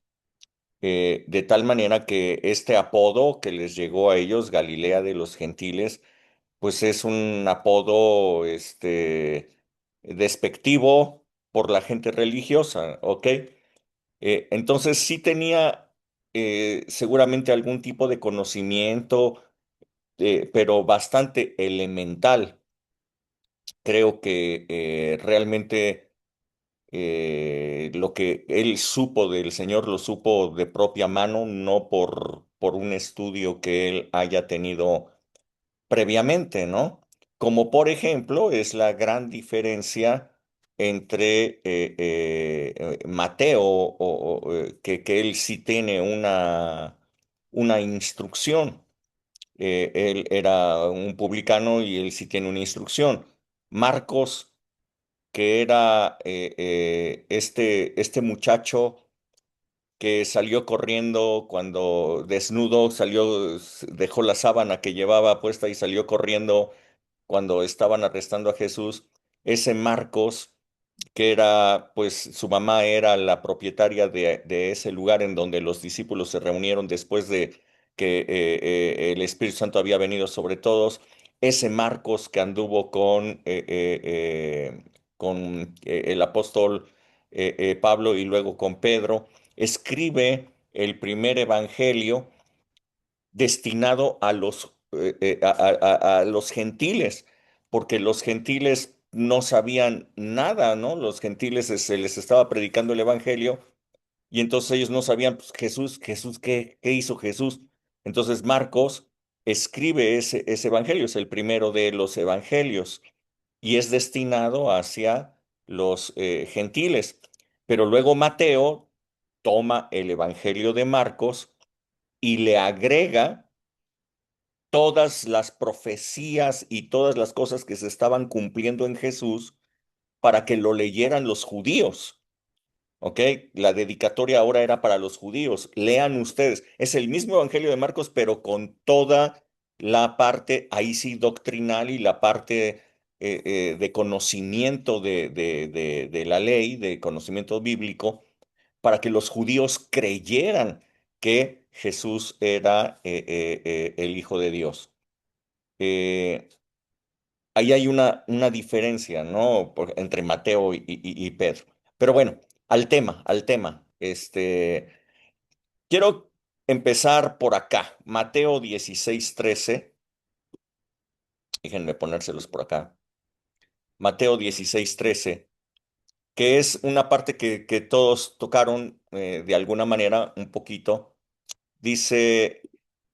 A: De tal manera que este apodo que les llegó a ellos, Galilea de los Gentiles, pues es un apodo despectivo por la gente religiosa, ¿ok? Entonces sí tenía seguramente algún tipo de conocimiento, pero bastante elemental. Creo que realmente lo que él supo del Señor lo supo de propia mano, no por un estudio que él haya tenido previamente, ¿no? Como por ejemplo es la gran diferencia entre Mateo, que él sí tiene una instrucción. Él era un publicano y él sí tiene una instrucción. Marcos, que era este muchacho que salió corriendo cuando desnudo, salió, dejó la sábana que llevaba puesta y salió corriendo cuando estaban arrestando a Jesús, ese Marcos, que era, pues su mamá era la propietaria de ese lugar en donde los discípulos se reunieron después de que el Espíritu Santo había venido sobre todos, ese Marcos que anduvo con el apóstol Pablo y luego con Pedro, escribe el primer evangelio destinado a a los gentiles, porque los gentiles no sabían nada, ¿no? Los gentiles se les estaba predicando el evangelio y entonces ellos no sabían, pues, Jesús, ¿qué hizo Jesús? Entonces Marcos escribe ese evangelio, es el primero de los evangelios y es destinado hacia los gentiles. Pero luego Mateo toma el evangelio de Marcos y le agrega todas las profecías y todas las cosas que se estaban cumpliendo en Jesús para que lo leyeran los judíos. ¿Ok? La dedicatoria ahora era para los judíos. Lean ustedes. Es el mismo Evangelio de Marcos, pero con toda la parte, ahí sí, doctrinal y la parte de conocimiento de la ley, de conocimiento bíblico, para que los judíos creyeran que Jesús era el Hijo de Dios. Eh, Ahí hay una diferencia, ¿no? Entre Mateo y Pedro. Pero bueno, al tema. Quiero empezar por acá. Mateo 16:13. Déjenme ponérselos por acá. Mateo 16:13, que es una parte que todos tocaron de alguna manera un poquito. Dice,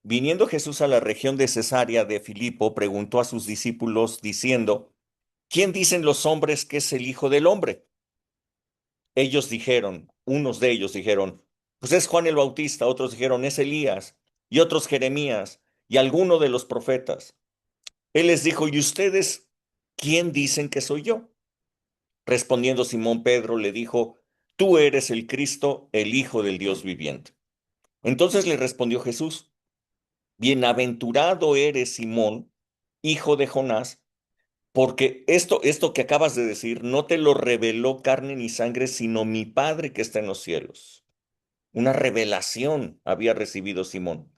A: viniendo Jesús a la región de Cesarea de Filipo, preguntó a sus discípulos diciendo, ¿quién dicen los hombres que es el Hijo del Hombre? Unos de ellos dijeron, pues es Juan el Bautista, otros dijeron, es Elías, y otros Jeremías, y alguno de los profetas. Él les dijo, ¿y ustedes quién dicen que soy yo? Respondiendo Simón Pedro le dijo, tú eres el Cristo, el Hijo del Dios viviente. Entonces le respondió Jesús, bienaventurado eres Simón, hijo de Jonás, porque esto que acabas de decir no te lo reveló carne ni sangre, sino mi Padre que está en los cielos. Una revelación había recibido Simón.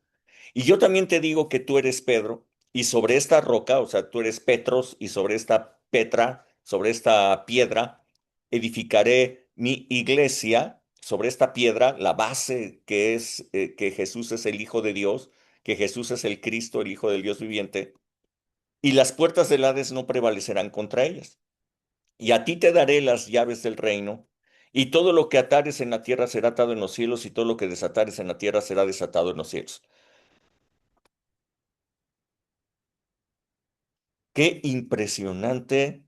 A: Y yo también te digo que tú eres Pedro, y sobre esta roca, o sea, tú eres Petros, y sobre esta Petra, sobre esta piedra, edificaré mi iglesia, sobre esta piedra, la base que es que Jesús es el Hijo de Dios, que Jesús es el Cristo, el Hijo del Dios viviente, y las puertas del Hades no prevalecerán contra ellas. Y a ti te daré las llaves del reino, y todo lo que atares en la tierra será atado en los cielos, y todo lo que desatares en la tierra será desatado en los cielos. Qué impresionante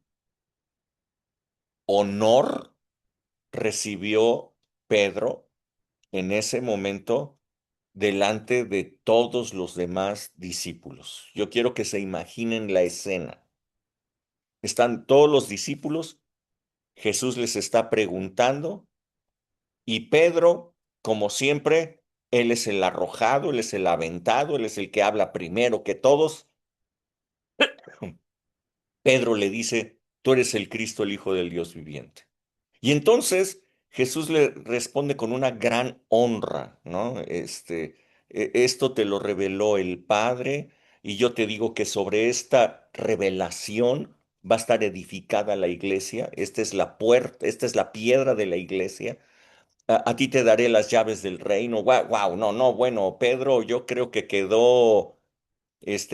A: honor recibió Pedro en ese momento delante de todos los demás discípulos. Yo quiero que se imaginen la escena. Están todos los discípulos, Jesús les está preguntando y Pedro, como siempre, él es el arrojado, él es el aventado, él es el que habla primero que todos. Pedro le dice, tú eres el Cristo, el Hijo del Dios viviente. Y entonces Jesús le responde con una gran honra, ¿no? Esto te lo reveló el Padre y yo te digo que sobre esta revelación va a estar edificada la iglesia. Esta es la puerta, esta es la piedra de la iglesia. A ti te daré las llaves del reino. Wow, wow, no, no, bueno, Pedro, yo creo que quedó,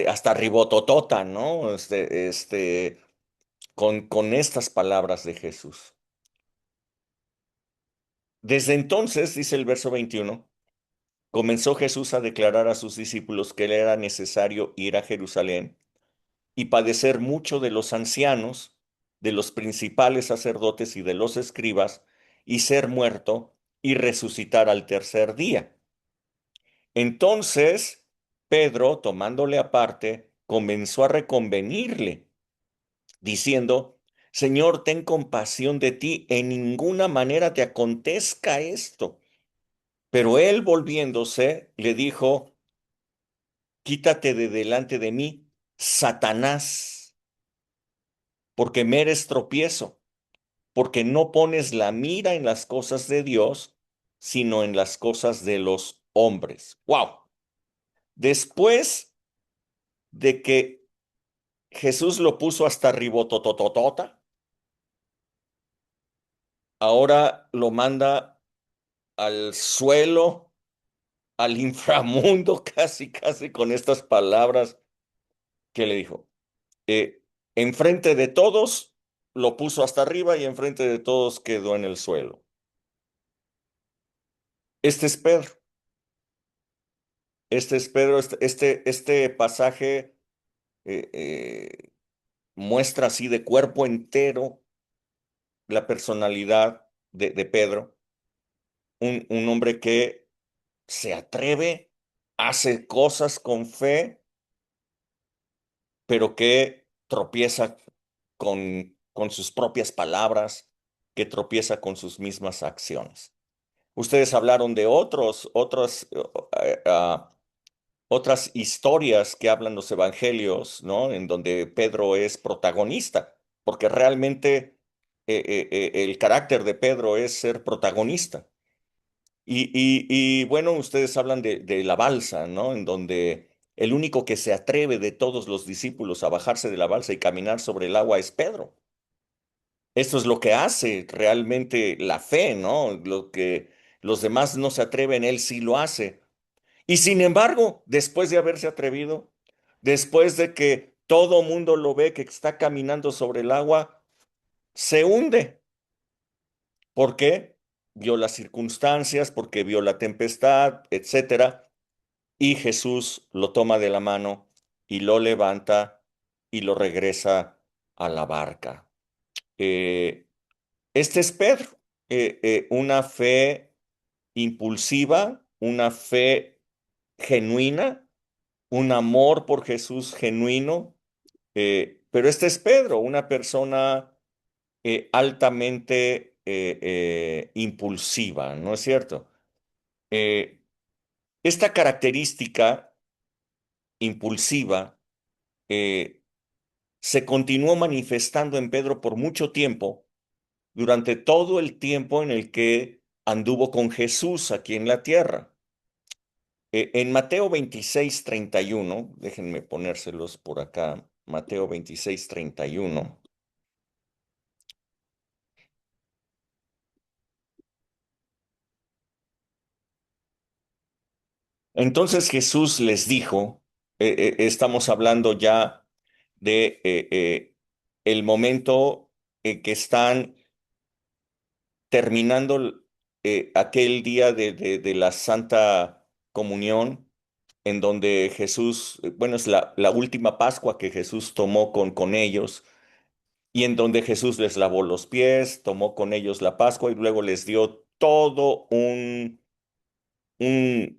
A: hasta ribototota, ¿no? Con estas palabras de Jesús. Desde entonces, dice el verso 21, comenzó Jesús a declarar a sus discípulos que le era necesario ir a Jerusalén y padecer mucho de los ancianos, de los principales sacerdotes y de los escribas, y ser muerto y resucitar al tercer día. Entonces, Pedro, tomándole aparte, comenzó a reconvenirle, diciendo, Señor, ten compasión de ti, en ninguna manera te acontezca esto. Pero él volviéndose le dijo, quítate de delante de mí, Satanás, porque me eres tropiezo, porque no pones la mira en las cosas de Dios, sino en las cosas de los hombres. ¡Wow! Después de que Jesús lo puso hasta ribotototota, ahora lo manda al suelo, al inframundo, casi, casi con estas palabras que le dijo. Enfrente de todos lo puso hasta arriba y enfrente de todos quedó en el suelo. Este es Pedro. Este es Pedro. Este pasaje eh, eh, muestra así de cuerpo entero la personalidad de Pedro. Un hombre que se atreve, hace cosas con fe, pero que tropieza con sus propias palabras, que tropieza con sus mismas acciones. Ustedes hablaron de otras historias que hablan los evangelios, ¿no? En donde Pedro es protagonista, porque realmente el carácter de Pedro es ser protagonista. Y bueno, ustedes hablan de la balsa, ¿no? En donde el único que se atreve de todos los discípulos a bajarse de la balsa y caminar sobre el agua es Pedro. Esto es lo que hace realmente la fe, ¿no? Lo que los demás no se atreven, él sí lo hace. Y sin embargo, después de haberse atrevido, después de que todo mundo lo ve que está caminando sobre el agua, se hunde. ¿Por qué? Vio las circunstancias, porque vio la tempestad, etcétera. Y Jesús lo toma de la mano y lo levanta y lo regresa a la barca. Eh, este es Pedro, una fe impulsiva, una fe genuina, un amor por Jesús genuino, pero este es Pedro, una persona altamente impulsiva, ¿no es cierto? Eh, esta característica impulsiva eh, se continuó manifestando en Pedro por mucho tiempo, durante todo el tiempo en el que anduvo con Jesús aquí en la tierra. En Mateo 26:31, déjenme ponérselos por acá, Mateo 26:31. Entonces Jesús les dijo, estamos hablando ya de el momento en que están terminando aquel día de la Santa Comunión, en donde Jesús, bueno, es la última Pascua que Jesús tomó con ellos, y en donde Jesús les lavó los pies, tomó con ellos la Pascua y luego les dio todo un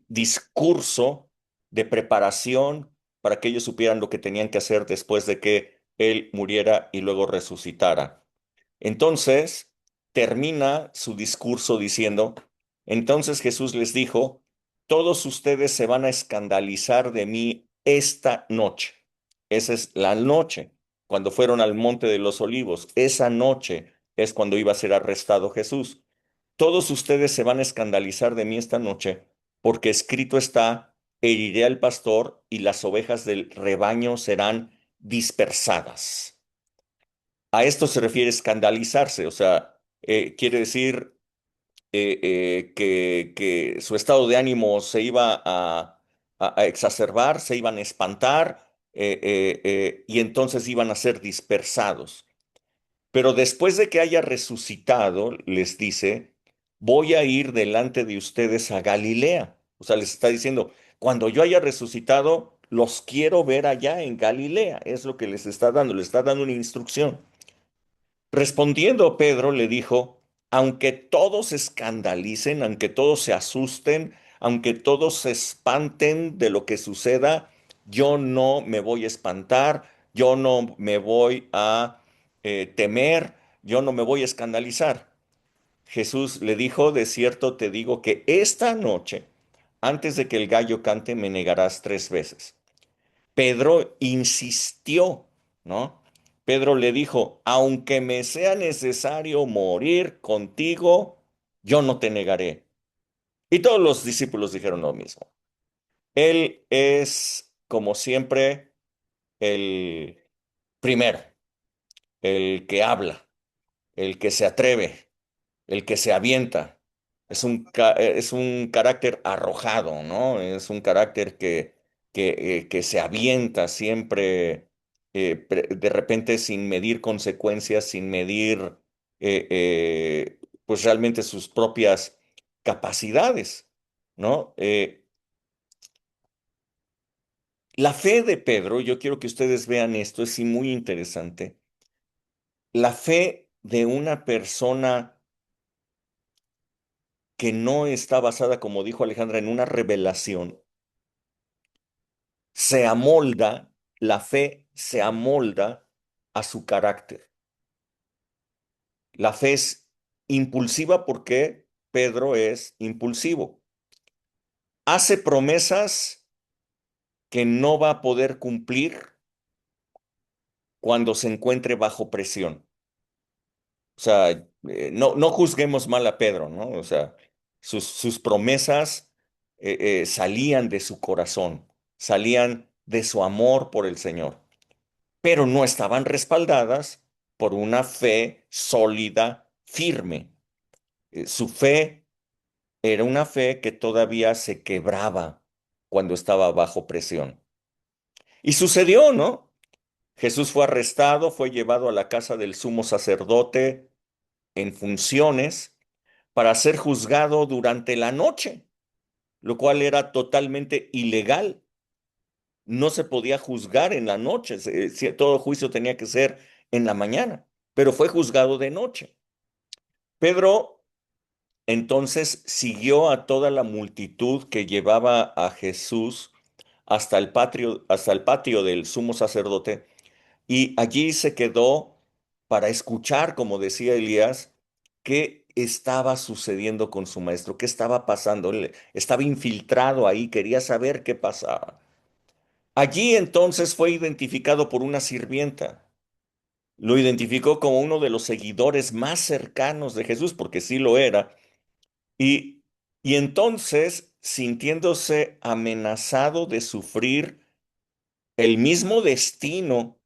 A: discurso de preparación para que ellos supieran lo que tenían que hacer después de que Él muriera y luego resucitara. Entonces, termina su discurso diciendo, entonces Jesús les dijo, todos ustedes se van a escandalizar de mí esta noche. Esa es la noche, cuando fueron al Monte de los Olivos. Esa noche es cuando iba a ser arrestado Jesús. Todos ustedes se van a escandalizar de mí esta noche, porque escrito está, heriré al pastor y las ovejas del rebaño serán dispersadas. A esto se refiere escandalizarse, o sea, quiere decir que su estado de ánimo se iba a exacerbar, se iban a espantar y entonces iban a ser dispersados. Pero después de que haya resucitado, les dice, voy a ir delante de ustedes a Galilea. O sea, les está diciendo, cuando yo haya resucitado, los quiero ver allá en Galilea. Es lo que les está dando una instrucción. Respondiendo Pedro le dijo, aunque todos se escandalicen, aunque todos se asusten, aunque todos se espanten de lo que suceda, yo no me voy a espantar, yo no me voy a temer, yo no me voy a escandalizar. Jesús le dijo, de cierto te digo que esta noche, antes de que el gallo cante, me negarás 3 veces. Pedro insistió, ¿no? Pedro le dijo, aunque me sea necesario morir contigo, yo no te negaré. Y todos los discípulos dijeron lo mismo. Él es, como siempre, el primero, el que habla, el que se atreve, el que se avienta. Es un carácter arrojado, ¿no? Es un carácter que se avienta siempre, de repente sin medir consecuencias, sin medir, pues realmente sus propias capacidades, ¿no? La fe de Pedro, yo quiero que ustedes vean esto, es sí muy interesante. La fe de una persona que no está basada, como dijo Alejandra, en una revelación, se amolda, la fe se amolda a su carácter. La fe es impulsiva porque Pedro es impulsivo. Hace promesas que no va a poder cumplir cuando se encuentre bajo presión. O sea, no juzguemos mal a Pedro, ¿no? O sea, sus promesas salían de su corazón, salían de su amor por el Señor, pero no estaban respaldadas por una fe sólida, firme. Su fe era una fe que todavía se quebraba cuando estaba bajo presión. Y sucedió, ¿no? Jesús fue arrestado, fue llevado a la casa del sumo sacerdote en funciones para ser juzgado durante la noche, lo cual era totalmente ilegal. No se podía juzgar en la noche, todo juicio tenía que ser en la mañana, pero fue juzgado de noche. Pedro entonces siguió a toda la multitud que llevaba a Jesús hasta el patio del sumo sacerdote y allí se quedó para escuchar, como decía Elías, qué estaba sucediendo con su maestro, qué estaba pasando. Él estaba infiltrado ahí, quería saber qué pasaba. Allí entonces fue identificado por una sirvienta. Lo identificó como uno de los seguidores más cercanos de Jesús, porque sí lo era. Y, y entonces, sintiéndose amenazado de sufrir el mismo destino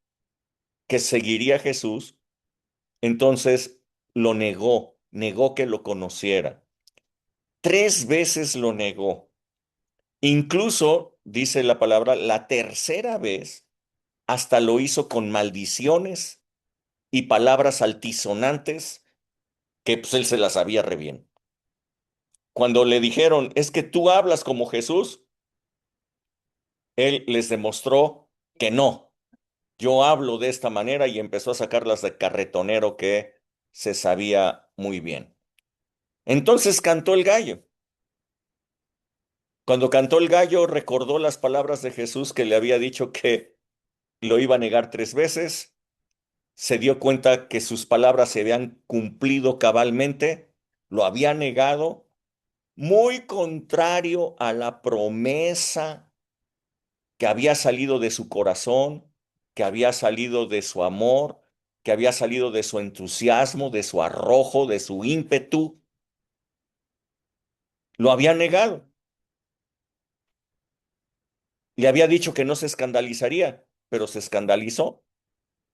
A: que seguiría Jesús, entonces lo negó, negó que lo conociera. 3 veces lo negó. Incluso, dice la palabra, la tercera vez hasta lo hizo con maldiciones y palabras altisonantes que pues él se las sabía re bien. Cuando le dijeron, es que tú hablas como Jesús, él les demostró que no. Yo hablo de esta manera y empezó a sacarlas de carretonero que se sabía muy bien. Entonces cantó el gallo. Cuando cantó el gallo, recordó las palabras de Jesús que le había dicho que lo iba a negar 3 veces. Se dio cuenta que sus palabras se habían cumplido cabalmente, lo había negado, muy contrario a la promesa que había salido de su corazón, que había salido de su amor, que había salido de su entusiasmo, de su arrojo, de su ímpetu. Lo había negado. Le había dicho que no se escandalizaría, pero se escandalizó.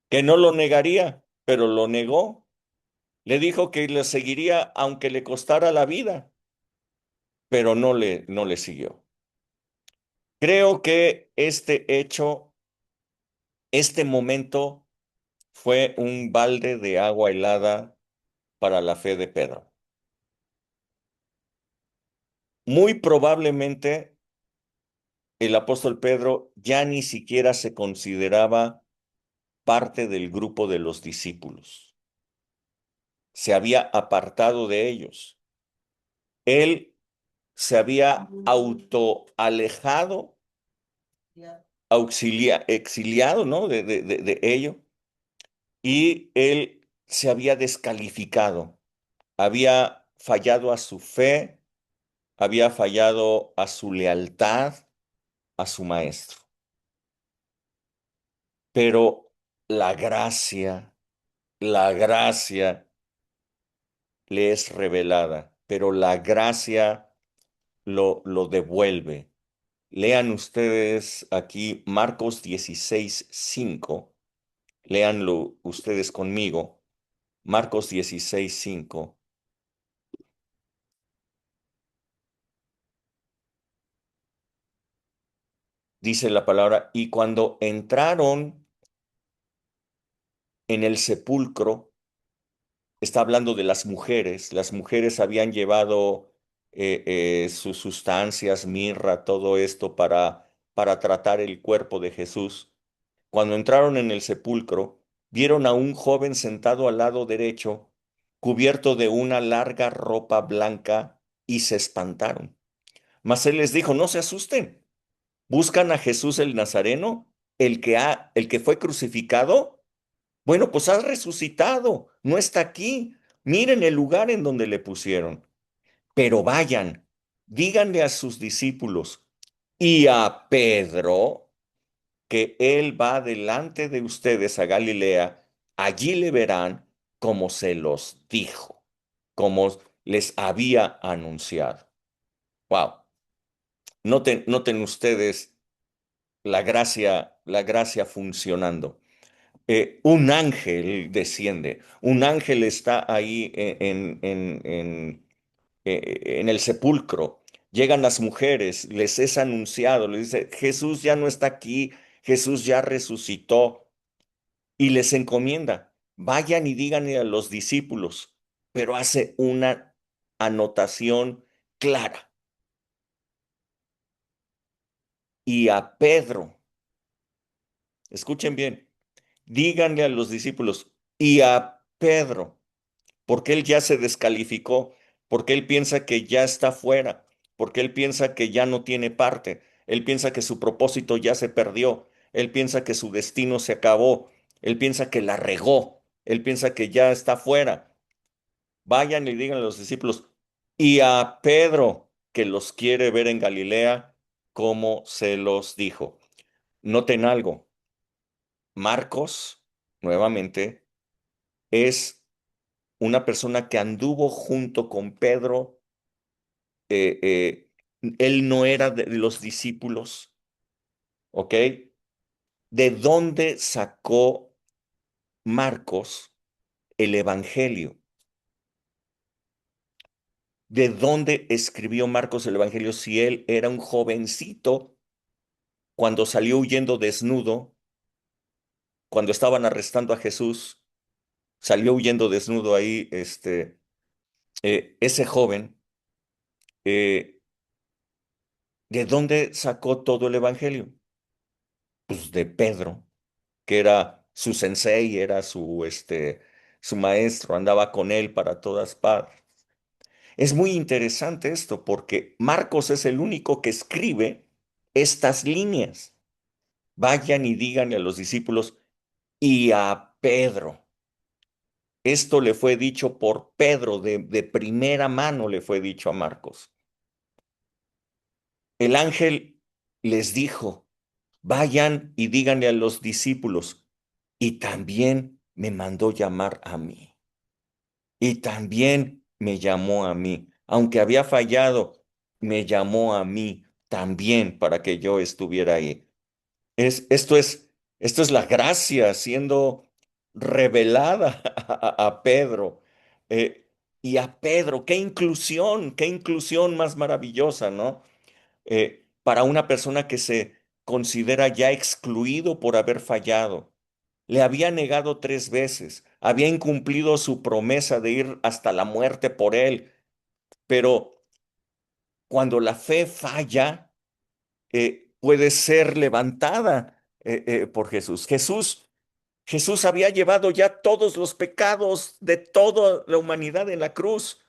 A: Que no lo negaría, pero lo negó. Le dijo que le seguiría aunque le costara la vida, pero no le siguió. Creo que este hecho, este momento, fue un balde de agua helada para la fe de Pedro. Muy probablemente el apóstol Pedro ya ni siquiera se consideraba parte del grupo de los discípulos. Se había apartado de ellos. Él se había autoalejado, exiliado, ¿no? De ello. Y él se había descalificado, había fallado a su fe, había fallado a su lealtad, a su maestro. Pero la gracia le es revelada, pero la gracia lo devuelve. Lean ustedes aquí Marcos 16:5. Léanlo ustedes conmigo. Marcos 16:5. Dice la palabra, y cuando entraron en el sepulcro, está hablando de las mujeres habían llevado sus sustancias, mirra, todo esto para tratar el cuerpo de Jesús. Cuando entraron en el sepulcro, vieron a un joven sentado al lado derecho, cubierto de una larga ropa blanca, y se espantaron. Mas él les dijo, no se asusten, buscan a Jesús el Nazareno, el que fue crucificado. Bueno, pues ha resucitado, no está aquí. Miren el lugar en donde le pusieron. Pero vayan, díganle a sus discípulos y a Pedro que él va delante de ustedes a Galilea. Allí le verán como se los dijo, como les había anunciado. Wow. Noten ustedes la gracia funcionando. Un ángel desciende, un ángel está ahí en el sepulcro. Llegan las mujeres, les es anunciado, les dice, Jesús ya no está aquí, Jesús ya resucitó, y les encomienda, vayan y díganle a los discípulos, pero hace una anotación clara. Y a Pedro, escuchen bien, díganle a los discípulos y a Pedro, porque él ya se descalificó, porque él piensa que ya está fuera, porque él piensa que ya no tiene parte, él piensa que su propósito ya se perdió, él piensa que su destino se acabó, él piensa que la regó, él piensa que ya está fuera. Vayan y digan a los discípulos y a Pedro que los quiere ver en Galilea, como se los dijo. Noten algo, Marcos, nuevamente, es una persona que anduvo junto con Pedro. eh, eh, Él no era de los discípulos, ¿ok? ¿De dónde sacó Marcos el Evangelio? ¿De dónde escribió Marcos el Evangelio si él era un jovencito cuando salió huyendo desnudo, cuando estaban arrestando a Jesús, salió huyendo desnudo ahí, ese joven? eh, ¿De dónde sacó todo el Evangelio? Pues de Pedro, que era su sensei, era su maestro, andaba con él para todas partes. Es muy interesante esto porque Marcos es el único que escribe estas líneas. Vayan y díganle a los discípulos y a Pedro. Esto le fue dicho por Pedro, de primera mano le fue dicho a Marcos. El ángel les dijo, vayan y díganle a los discípulos, y también me mandó llamar a mí. Y también me llamó a mí. Aunque había fallado, me llamó a mí también para que yo estuviera ahí. Es, esto es, esto es la gracia siendo revelada a Pedro. Y a Pedro, qué inclusión más maravillosa, ¿no? Para una persona que se considera ya excluido por haber fallado. Le había negado 3 veces, había incumplido su promesa de ir hasta la muerte por él, pero cuando la fe falla, puede ser levantada por Jesús. Jesús había llevado ya todos los pecados de toda la humanidad en la cruz.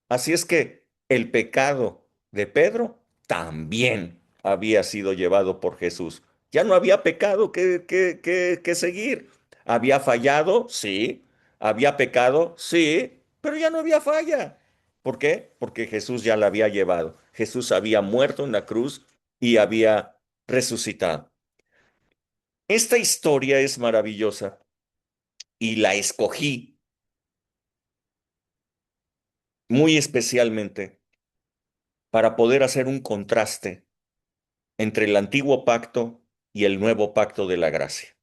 A: Así es que el pecado de Pedro también había sido llevado por Jesús. Ya no había pecado que seguir. ¿Había fallado? Sí. ¿Había pecado? Sí. Pero ya no había falla. ¿Por qué? Porque Jesús ya la había llevado. Jesús había muerto en la cruz y había resucitado. Esta historia es maravillosa y la escogí muy especialmente para poder hacer un contraste entre el antiguo pacto y el nuevo pacto de la gracia.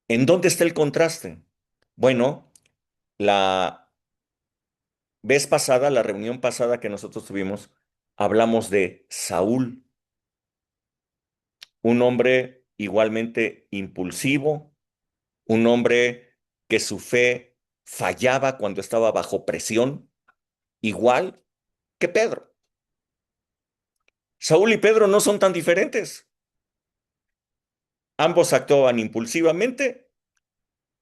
A: ¿En dónde está el contraste? Bueno, la vez pasada, la reunión pasada que nosotros tuvimos, hablamos de Saúl, un hombre igualmente impulsivo, un hombre que su fe fallaba cuando estaba bajo presión, igual que Pedro. Saúl y Pedro no son tan diferentes. Ambos actuaban impulsivamente,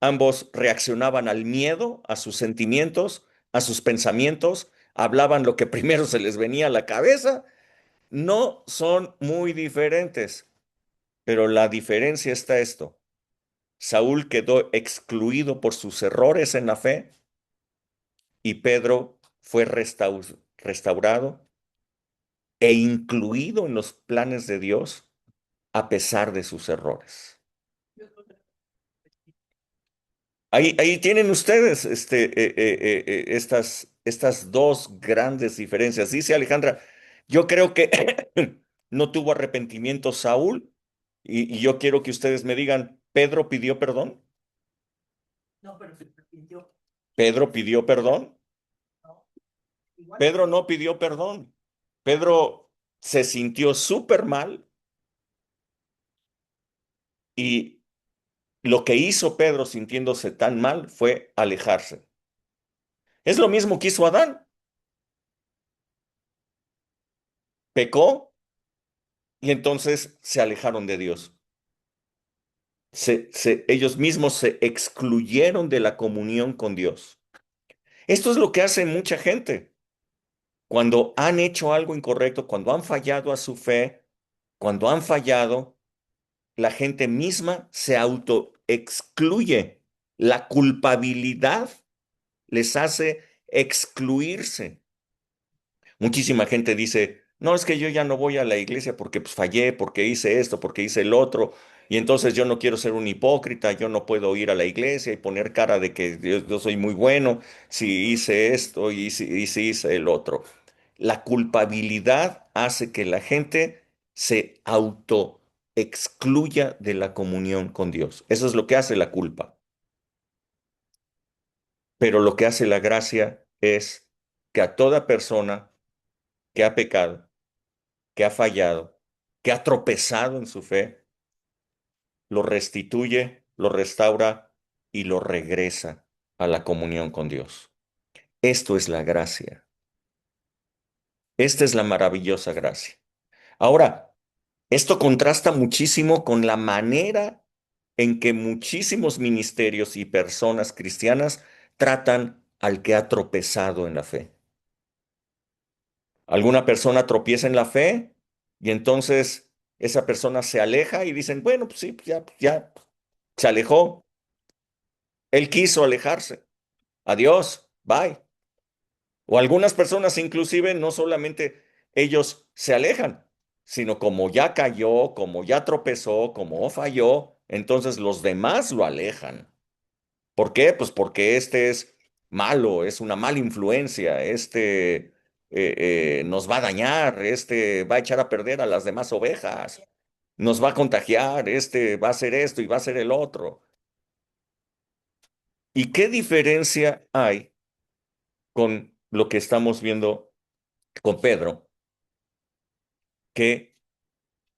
A: ambos reaccionaban al miedo, a sus sentimientos, a sus pensamientos, hablaban lo que primero se les venía a la cabeza. No son muy diferentes, pero la diferencia está esto. Saúl quedó excluido por sus errores en la fe y Pedro fue restaurado e incluido en los planes de Dios a pesar de sus errores. Ahí tienen ustedes estas dos grandes diferencias. Dice Alejandra, yo creo que no tuvo arrepentimiento Saúl y yo quiero que ustedes me digan, ¿Pedro pidió perdón?
C: No, pero se arrepintió.
A: ¿Pedro pidió perdón?
C: Igual.
A: Pedro no pidió perdón. Pedro se sintió súper mal y lo que hizo Pedro sintiéndose tan mal fue alejarse. Es lo mismo que hizo Adán. Pecó y entonces se alejaron de Dios. Ellos mismos se excluyeron de la comunión con Dios. Esto es lo que hace mucha gente. Cuando han hecho algo incorrecto, cuando han fallado a su fe, cuando han fallado, la gente misma se autoexcluye. La culpabilidad les hace excluirse. Muchísima gente dice, no, es que yo ya no voy a la iglesia porque pues, fallé, porque hice esto, porque hice el otro, y entonces yo no quiero ser un hipócrita, yo no puedo ir a la iglesia y poner cara de que yo soy muy bueno si hice esto y si hice el otro. La culpabilidad hace que la gente se auto excluya de la comunión con Dios. Eso es lo que hace la culpa. Pero lo que hace la gracia es que a toda persona que ha pecado, que ha fallado, que ha tropezado en su fe, lo restituye, lo restaura y lo regresa a la comunión con Dios. Esto es la gracia. Esta es la maravillosa gracia. Ahora, esto contrasta muchísimo con la manera en que muchísimos ministerios y personas cristianas tratan al que ha tropezado en la fe. Alguna persona tropieza en la fe y entonces esa persona se aleja y dicen, bueno, pues sí, ya se alejó. Él quiso alejarse. Adiós, bye. O algunas personas inclusive no solamente ellos se alejan, sino como ya cayó, como ya tropezó, como falló, entonces los demás lo alejan. ¿Por qué? Pues porque este es malo, es una mala influencia, nos va a dañar, este va a echar a perder a las demás ovejas, nos va a contagiar, este va a hacer esto y va a hacer el otro. ¿Y qué diferencia hay con lo que estamos viendo con Pedro? Que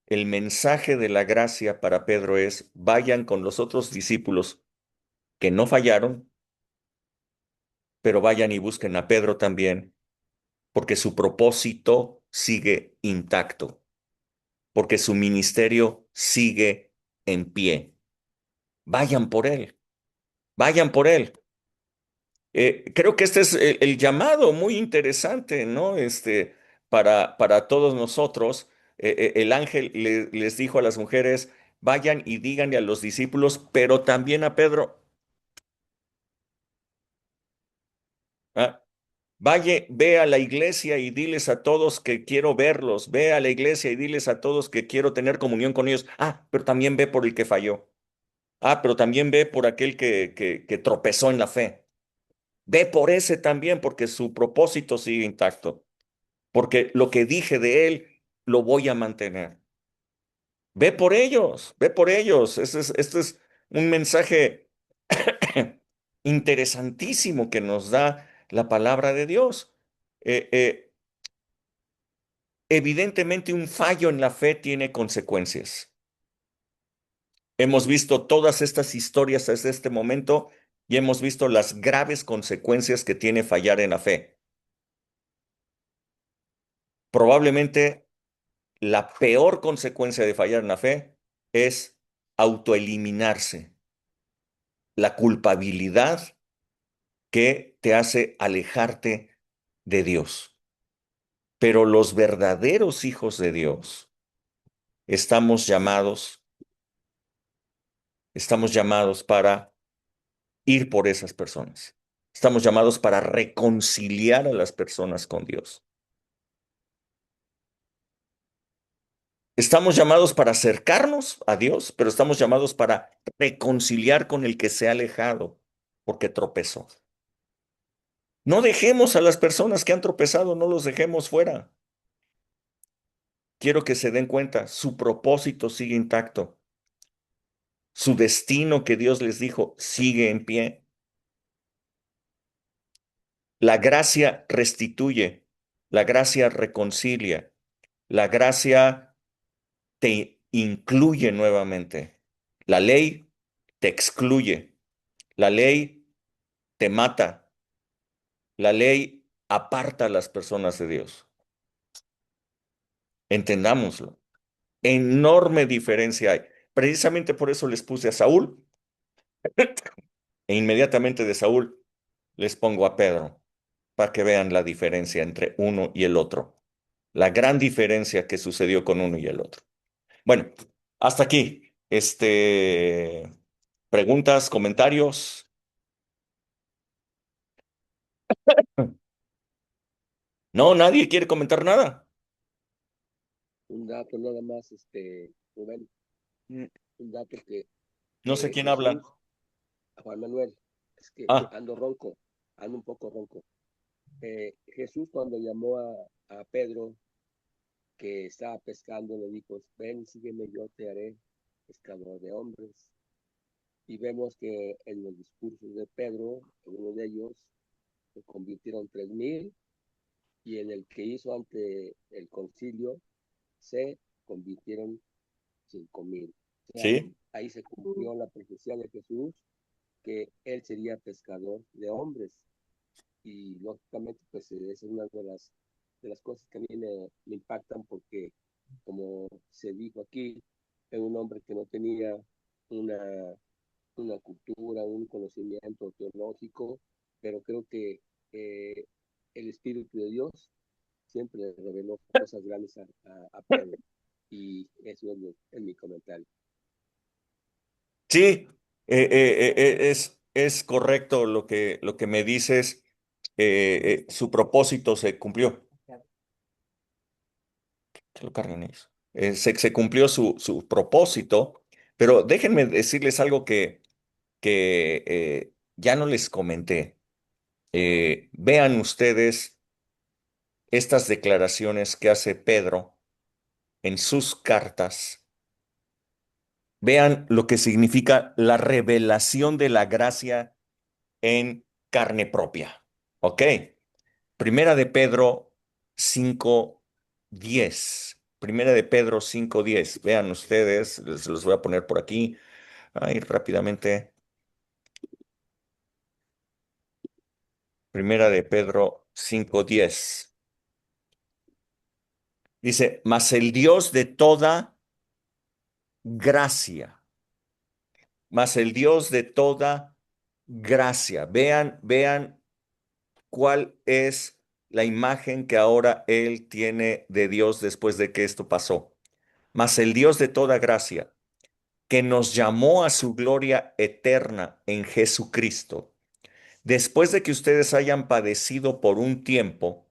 A: el mensaje de la gracia para Pedro es, vayan con los otros discípulos que no fallaron, pero vayan y busquen a Pedro también, porque su propósito sigue intacto, porque su ministerio sigue en pie. Vayan por él, vayan por él. Creo que este es el llamado muy interesante, ¿no? Para todos nosotros. El ángel les dijo a las mujeres, vayan y díganle a los discípulos, pero también a Pedro. ¿Ah? Vaya, ve a la iglesia y diles a todos que quiero verlos. Ve a la iglesia y diles a todos que quiero tener comunión con ellos. Ah, pero también ve por el que falló. Ah, pero también ve por aquel que tropezó en la fe. Ve por ese también, porque su propósito sigue intacto. Porque lo que dije de él, lo voy a mantener. Ve por ellos, ve por ellos. Este es un mensaje interesantísimo que nos da la palabra de Dios. Eh, eh, Evidentemente, un fallo en la fe tiene consecuencias. Hemos visto todas estas historias desde este momento y hemos visto las graves consecuencias que tiene fallar en la fe. Probablemente la peor consecuencia de fallar en la fe es autoeliminarse, la culpabilidad que te hace alejarte de Dios. Pero los verdaderos hijos de Dios estamos llamados para ir por esas personas. Estamos llamados para reconciliar a las personas con Dios. Estamos llamados para acercarnos a Dios, pero estamos llamados para reconciliar con el que se ha alejado porque tropezó. No dejemos a las personas que han tropezado, no los dejemos fuera. Quiero que se den cuenta, su propósito sigue intacto. Su destino que Dios les dijo sigue en pie. La gracia restituye, la gracia reconcilia, la gracia te incluye nuevamente. La ley te excluye, la ley te mata, la ley aparta a las personas de Dios. Entendámoslo. Enorme diferencia hay. Precisamente por eso les puse a Saúl e inmediatamente de Saúl les pongo a Pedro para que vean la diferencia entre uno y el otro. La gran diferencia que sucedió con uno y el otro. Bueno, hasta aquí. Preguntas, comentarios. No, nadie quiere comentar nada.
I: Un dato nada más, Rubén,
A: Mm,
I: un dato que
A: No sé quién
I: Jesús,
A: habla.
I: Juan Manuel, es que
A: Ah,
I: ando ronco, ando un poco ronco. Jesús cuando llamó a Pedro, que estaba pescando, le dijo, ven, sígueme, yo te haré pescador de hombres. Y vemos que en los discursos de Pedro, en uno de ellos, se convirtieron 3,000, y en el que hizo ante el concilio, se convirtieron 5,000. O sea,
A: sí.
I: ahí se cumplió la profecía de Jesús, que él sería pescador de hombres. Y lógicamente, pues es una de las cosas que a mí me impactan, porque, como se dijo aquí, era un hombre que no tenía una, una cultura, un conocimiento teológico, pero creo que el Espíritu de Dios siempre le reveló cosas grandes a Pedro. Y eso es mi comentario.
A: Sí, es correcto lo que me dices. Su propósito se cumplió. Que lo carguen ellos. Se cumplió su propósito, pero déjenme decirles algo que ya no les comenté. Vean ustedes estas declaraciones que hace Pedro en sus cartas. Vean lo que significa la revelación de la gracia en carne propia. ¿Ok? Primera de Pedro 5:10. Primera de Pedro 5:10. Vean ustedes, les los voy a poner por aquí. Ahí rápidamente. Primera de Pedro 5:10. Dice, mas el Dios de toda gracia, mas el Dios de toda gracia. Vean cuál es la imagen que ahora él tiene de Dios después de que esto pasó. Mas el Dios de toda gracia, que nos llamó a su gloria eterna en Jesucristo, después de que ustedes hayan padecido por un tiempo,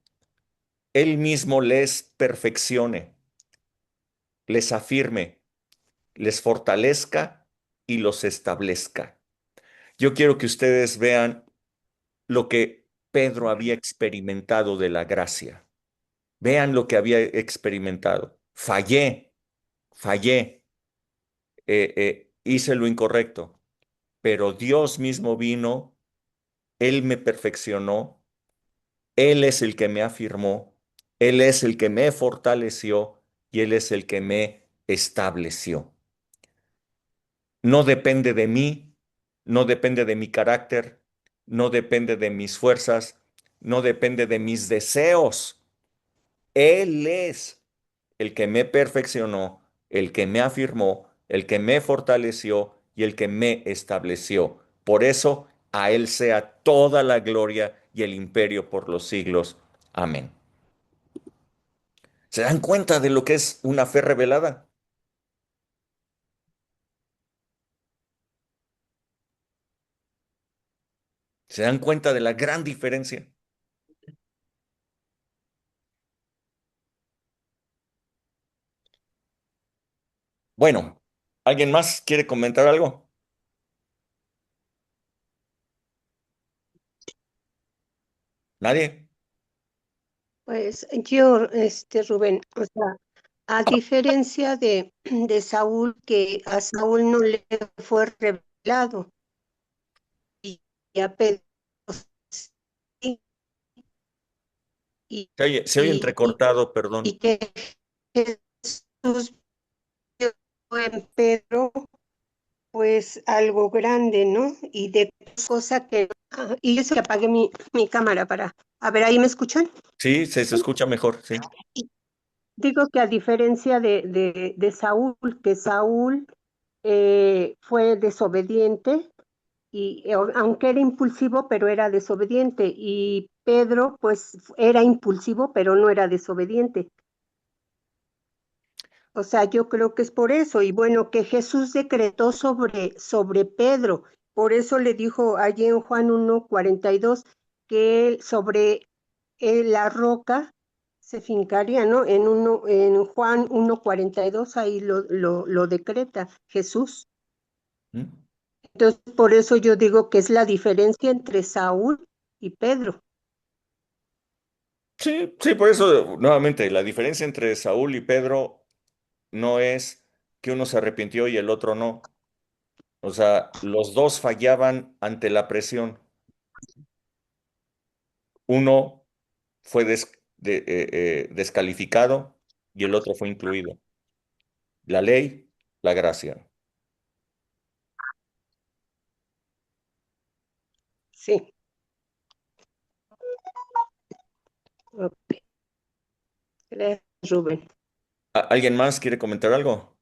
A: Él mismo les perfeccione, les afirme, les fortalezca y los establezca. Yo quiero que ustedes vean lo que Pedro había experimentado de la gracia. Vean lo que había experimentado. Fallé, hice lo incorrecto, pero Dios mismo vino, Él me perfeccionó, Él es el que me afirmó, Él es el que me fortaleció y Él es el que me estableció. No depende de mí, no depende de mi carácter, no depende de mis fuerzas, no depende de mis deseos. Él es el que me perfeccionó, el que me afirmó, el que me fortaleció y el que me estableció. Por eso a Él sea toda la gloria y el imperio por los siglos. Amén. ¿Se dan cuenta de lo que es una fe revelada? ¿Se dan cuenta de la gran diferencia? Bueno, ¿alguien más quiere comentar algo? ¿Nadie?
G: Pues yo, Rubén, o sea, a diferencia de Saúl, que a Saúl no le fue revelado, y a Pedro sí, y,
A: Se oye
G: y, y,
A: entrecortado, perdón.
G: y que Jesús vio en Pedro, pues algo grande, ¿no? Y de cosa que, y eso que apague mi cámara para, a ver, ¿ahí me escuchan?
A: Sí, se escucha mejor, sí.
G: Digo que a diferencia de Saúl, que Saúl fue desobediente, y aunque era impulsivo, pero era desobediente, y Pedro pues era impulsivo, pero no era desobediente. O sea, yo creo que es por eso, y bueno, que Jesús decretó sobre Pedro, por eso le dijo allí en Juan 1:42 que él sobre la roca se fincaría, ¿no? En Juan 1:42 ahí lo decreta Jesús.
A: ¿Mm?
G: Entonces, por eso yo digo que es la diferencia entre Saúl y Pedro.
A: Sí, sí, por eso, nuevamente, la diferencia entre Saúl y Pedro no es que uno se arrepintió y el otro no. O sea, los dos fallaban ante la presión. Uno fue descalificado y el otro fue incluido. La ley, la gracia.
G: Sí. Ok. Gracias, Rubén.
A: ¿Alguien más quiere comentar algo?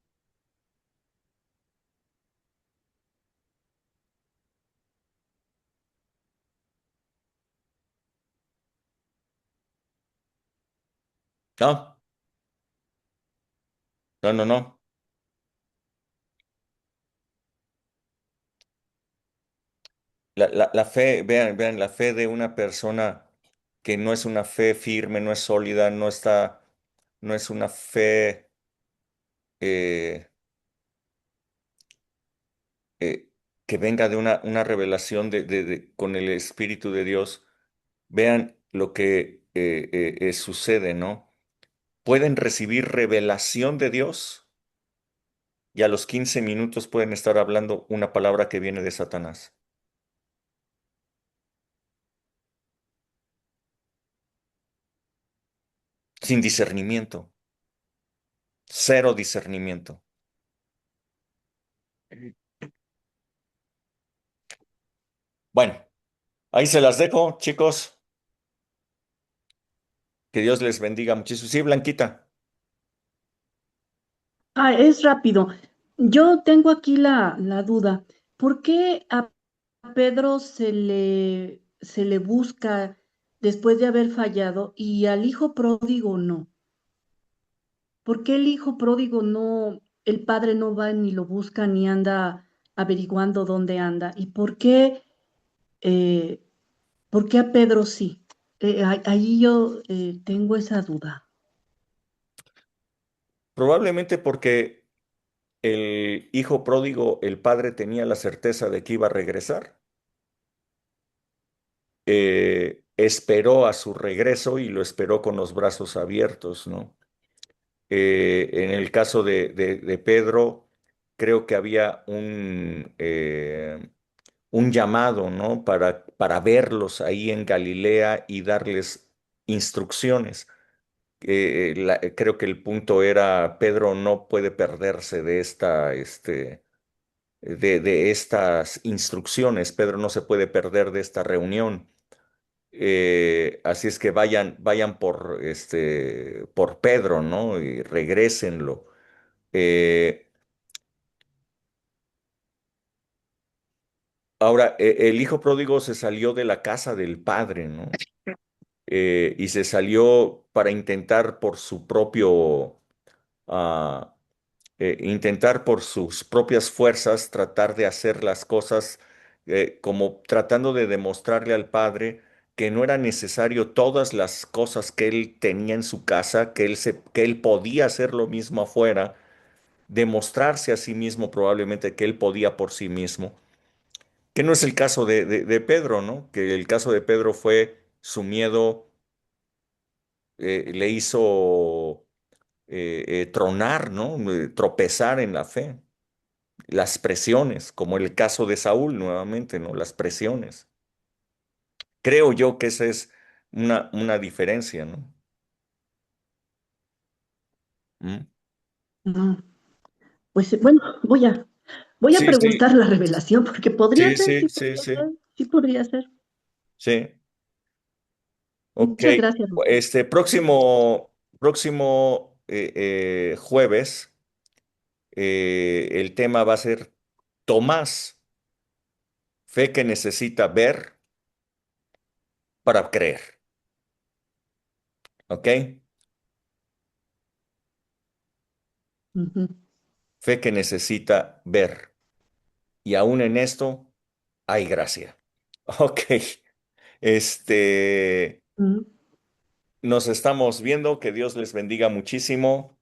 A: No, no, no, no. La fe, vean, la fe de una persona que no es una fe firme, no es sólida, no es una fe eh, eh, que venga de una revelación con el Espíritu de Dios. Vean lo que sucede, ¿no? Pueden recibir revelación de Dios y a los 15 minutos pueden estar hablando una palabra que viene de Satanás, sin discernimiento, cero discernimiento. Bueno, ahí se las dejo, chicos. Que Dios les bendiga muchísimo. Sí, Blanquita.
D: Es rápido. Yo tengo aquí la duda. ¿Por qué a Pedro se le busca después de haber fallado y al hijo pródigo no? ¿Por qué el hijo pródigo no, el padre no va ni lo busca ni anda averiguando dónde anda? ¿Y por qué ¿Por qué a Pedro sí? Ahí yo tengo esa duda.
A: Probablemente porque el hijo pródigo, el padre tenía la certeza de que iba a regresar. Esperó a su regreso y lo esperó con los brazos abiertos, ¿no? En el caso de Pedro, creo que había un llamado, ¿no? Para verlos ahí en Galilea y darles instrucciones. Creo que el punto era, Pedro no puede perderse de estas instrucciones. Pedro no se puede perder de esta reunión. Así es que vayan por Pedro, ¿no? Y regrésenlo. Eh, Ahora, el hijo pródigo se salió de la casa del padre, ¿no? Y se salió para intentar por su propio, ah, intentar por sus propias fuerzas tratar de hacer las cosas como tratando de demostrarle al padre que no era necesario todas las cosas que él tenía en su casa, que él podía hacer lo mismo afuera, demostrarse a sí mismo probablemente que él podía por sí mismo, que no es el caso de Pedro, ¿no? Que el caso de Pedro fue su miedo le hizo tronar, ¿no? Tropezar en la fe. Las presiones, como el caso de Saúl nuevamente, ¿no? Las presiones. Creo yo que esa es una diferencia, ¿no? ¿Mm?
D: No. Pues bueno, voy a
A: Sí, sí,
D: preguntar la revelación, porque podría
A: sí,
D: ser,
A: sí,
D: sí
A: sí,
D: podría
A: sí,
D: ser, sí podría ser.
A: sí. Ok.
D: Muchas gracias.
A: Próximo jueves, el tema va a ser Tomás, fe que necesita ver para creer. ¿Ok?
D: Ujú.
A: Fe que necesita ver. Y aún en esto hay gracia. Ok. Este,
D: Mm.
A: nos estamos viendo. Que Dios les bendiga muchísimo.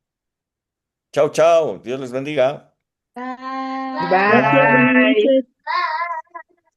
A: Chao, chao. Dios les bendiga.
E: Bye.
D: Gracias, buenas
B: Bye.
D: noches.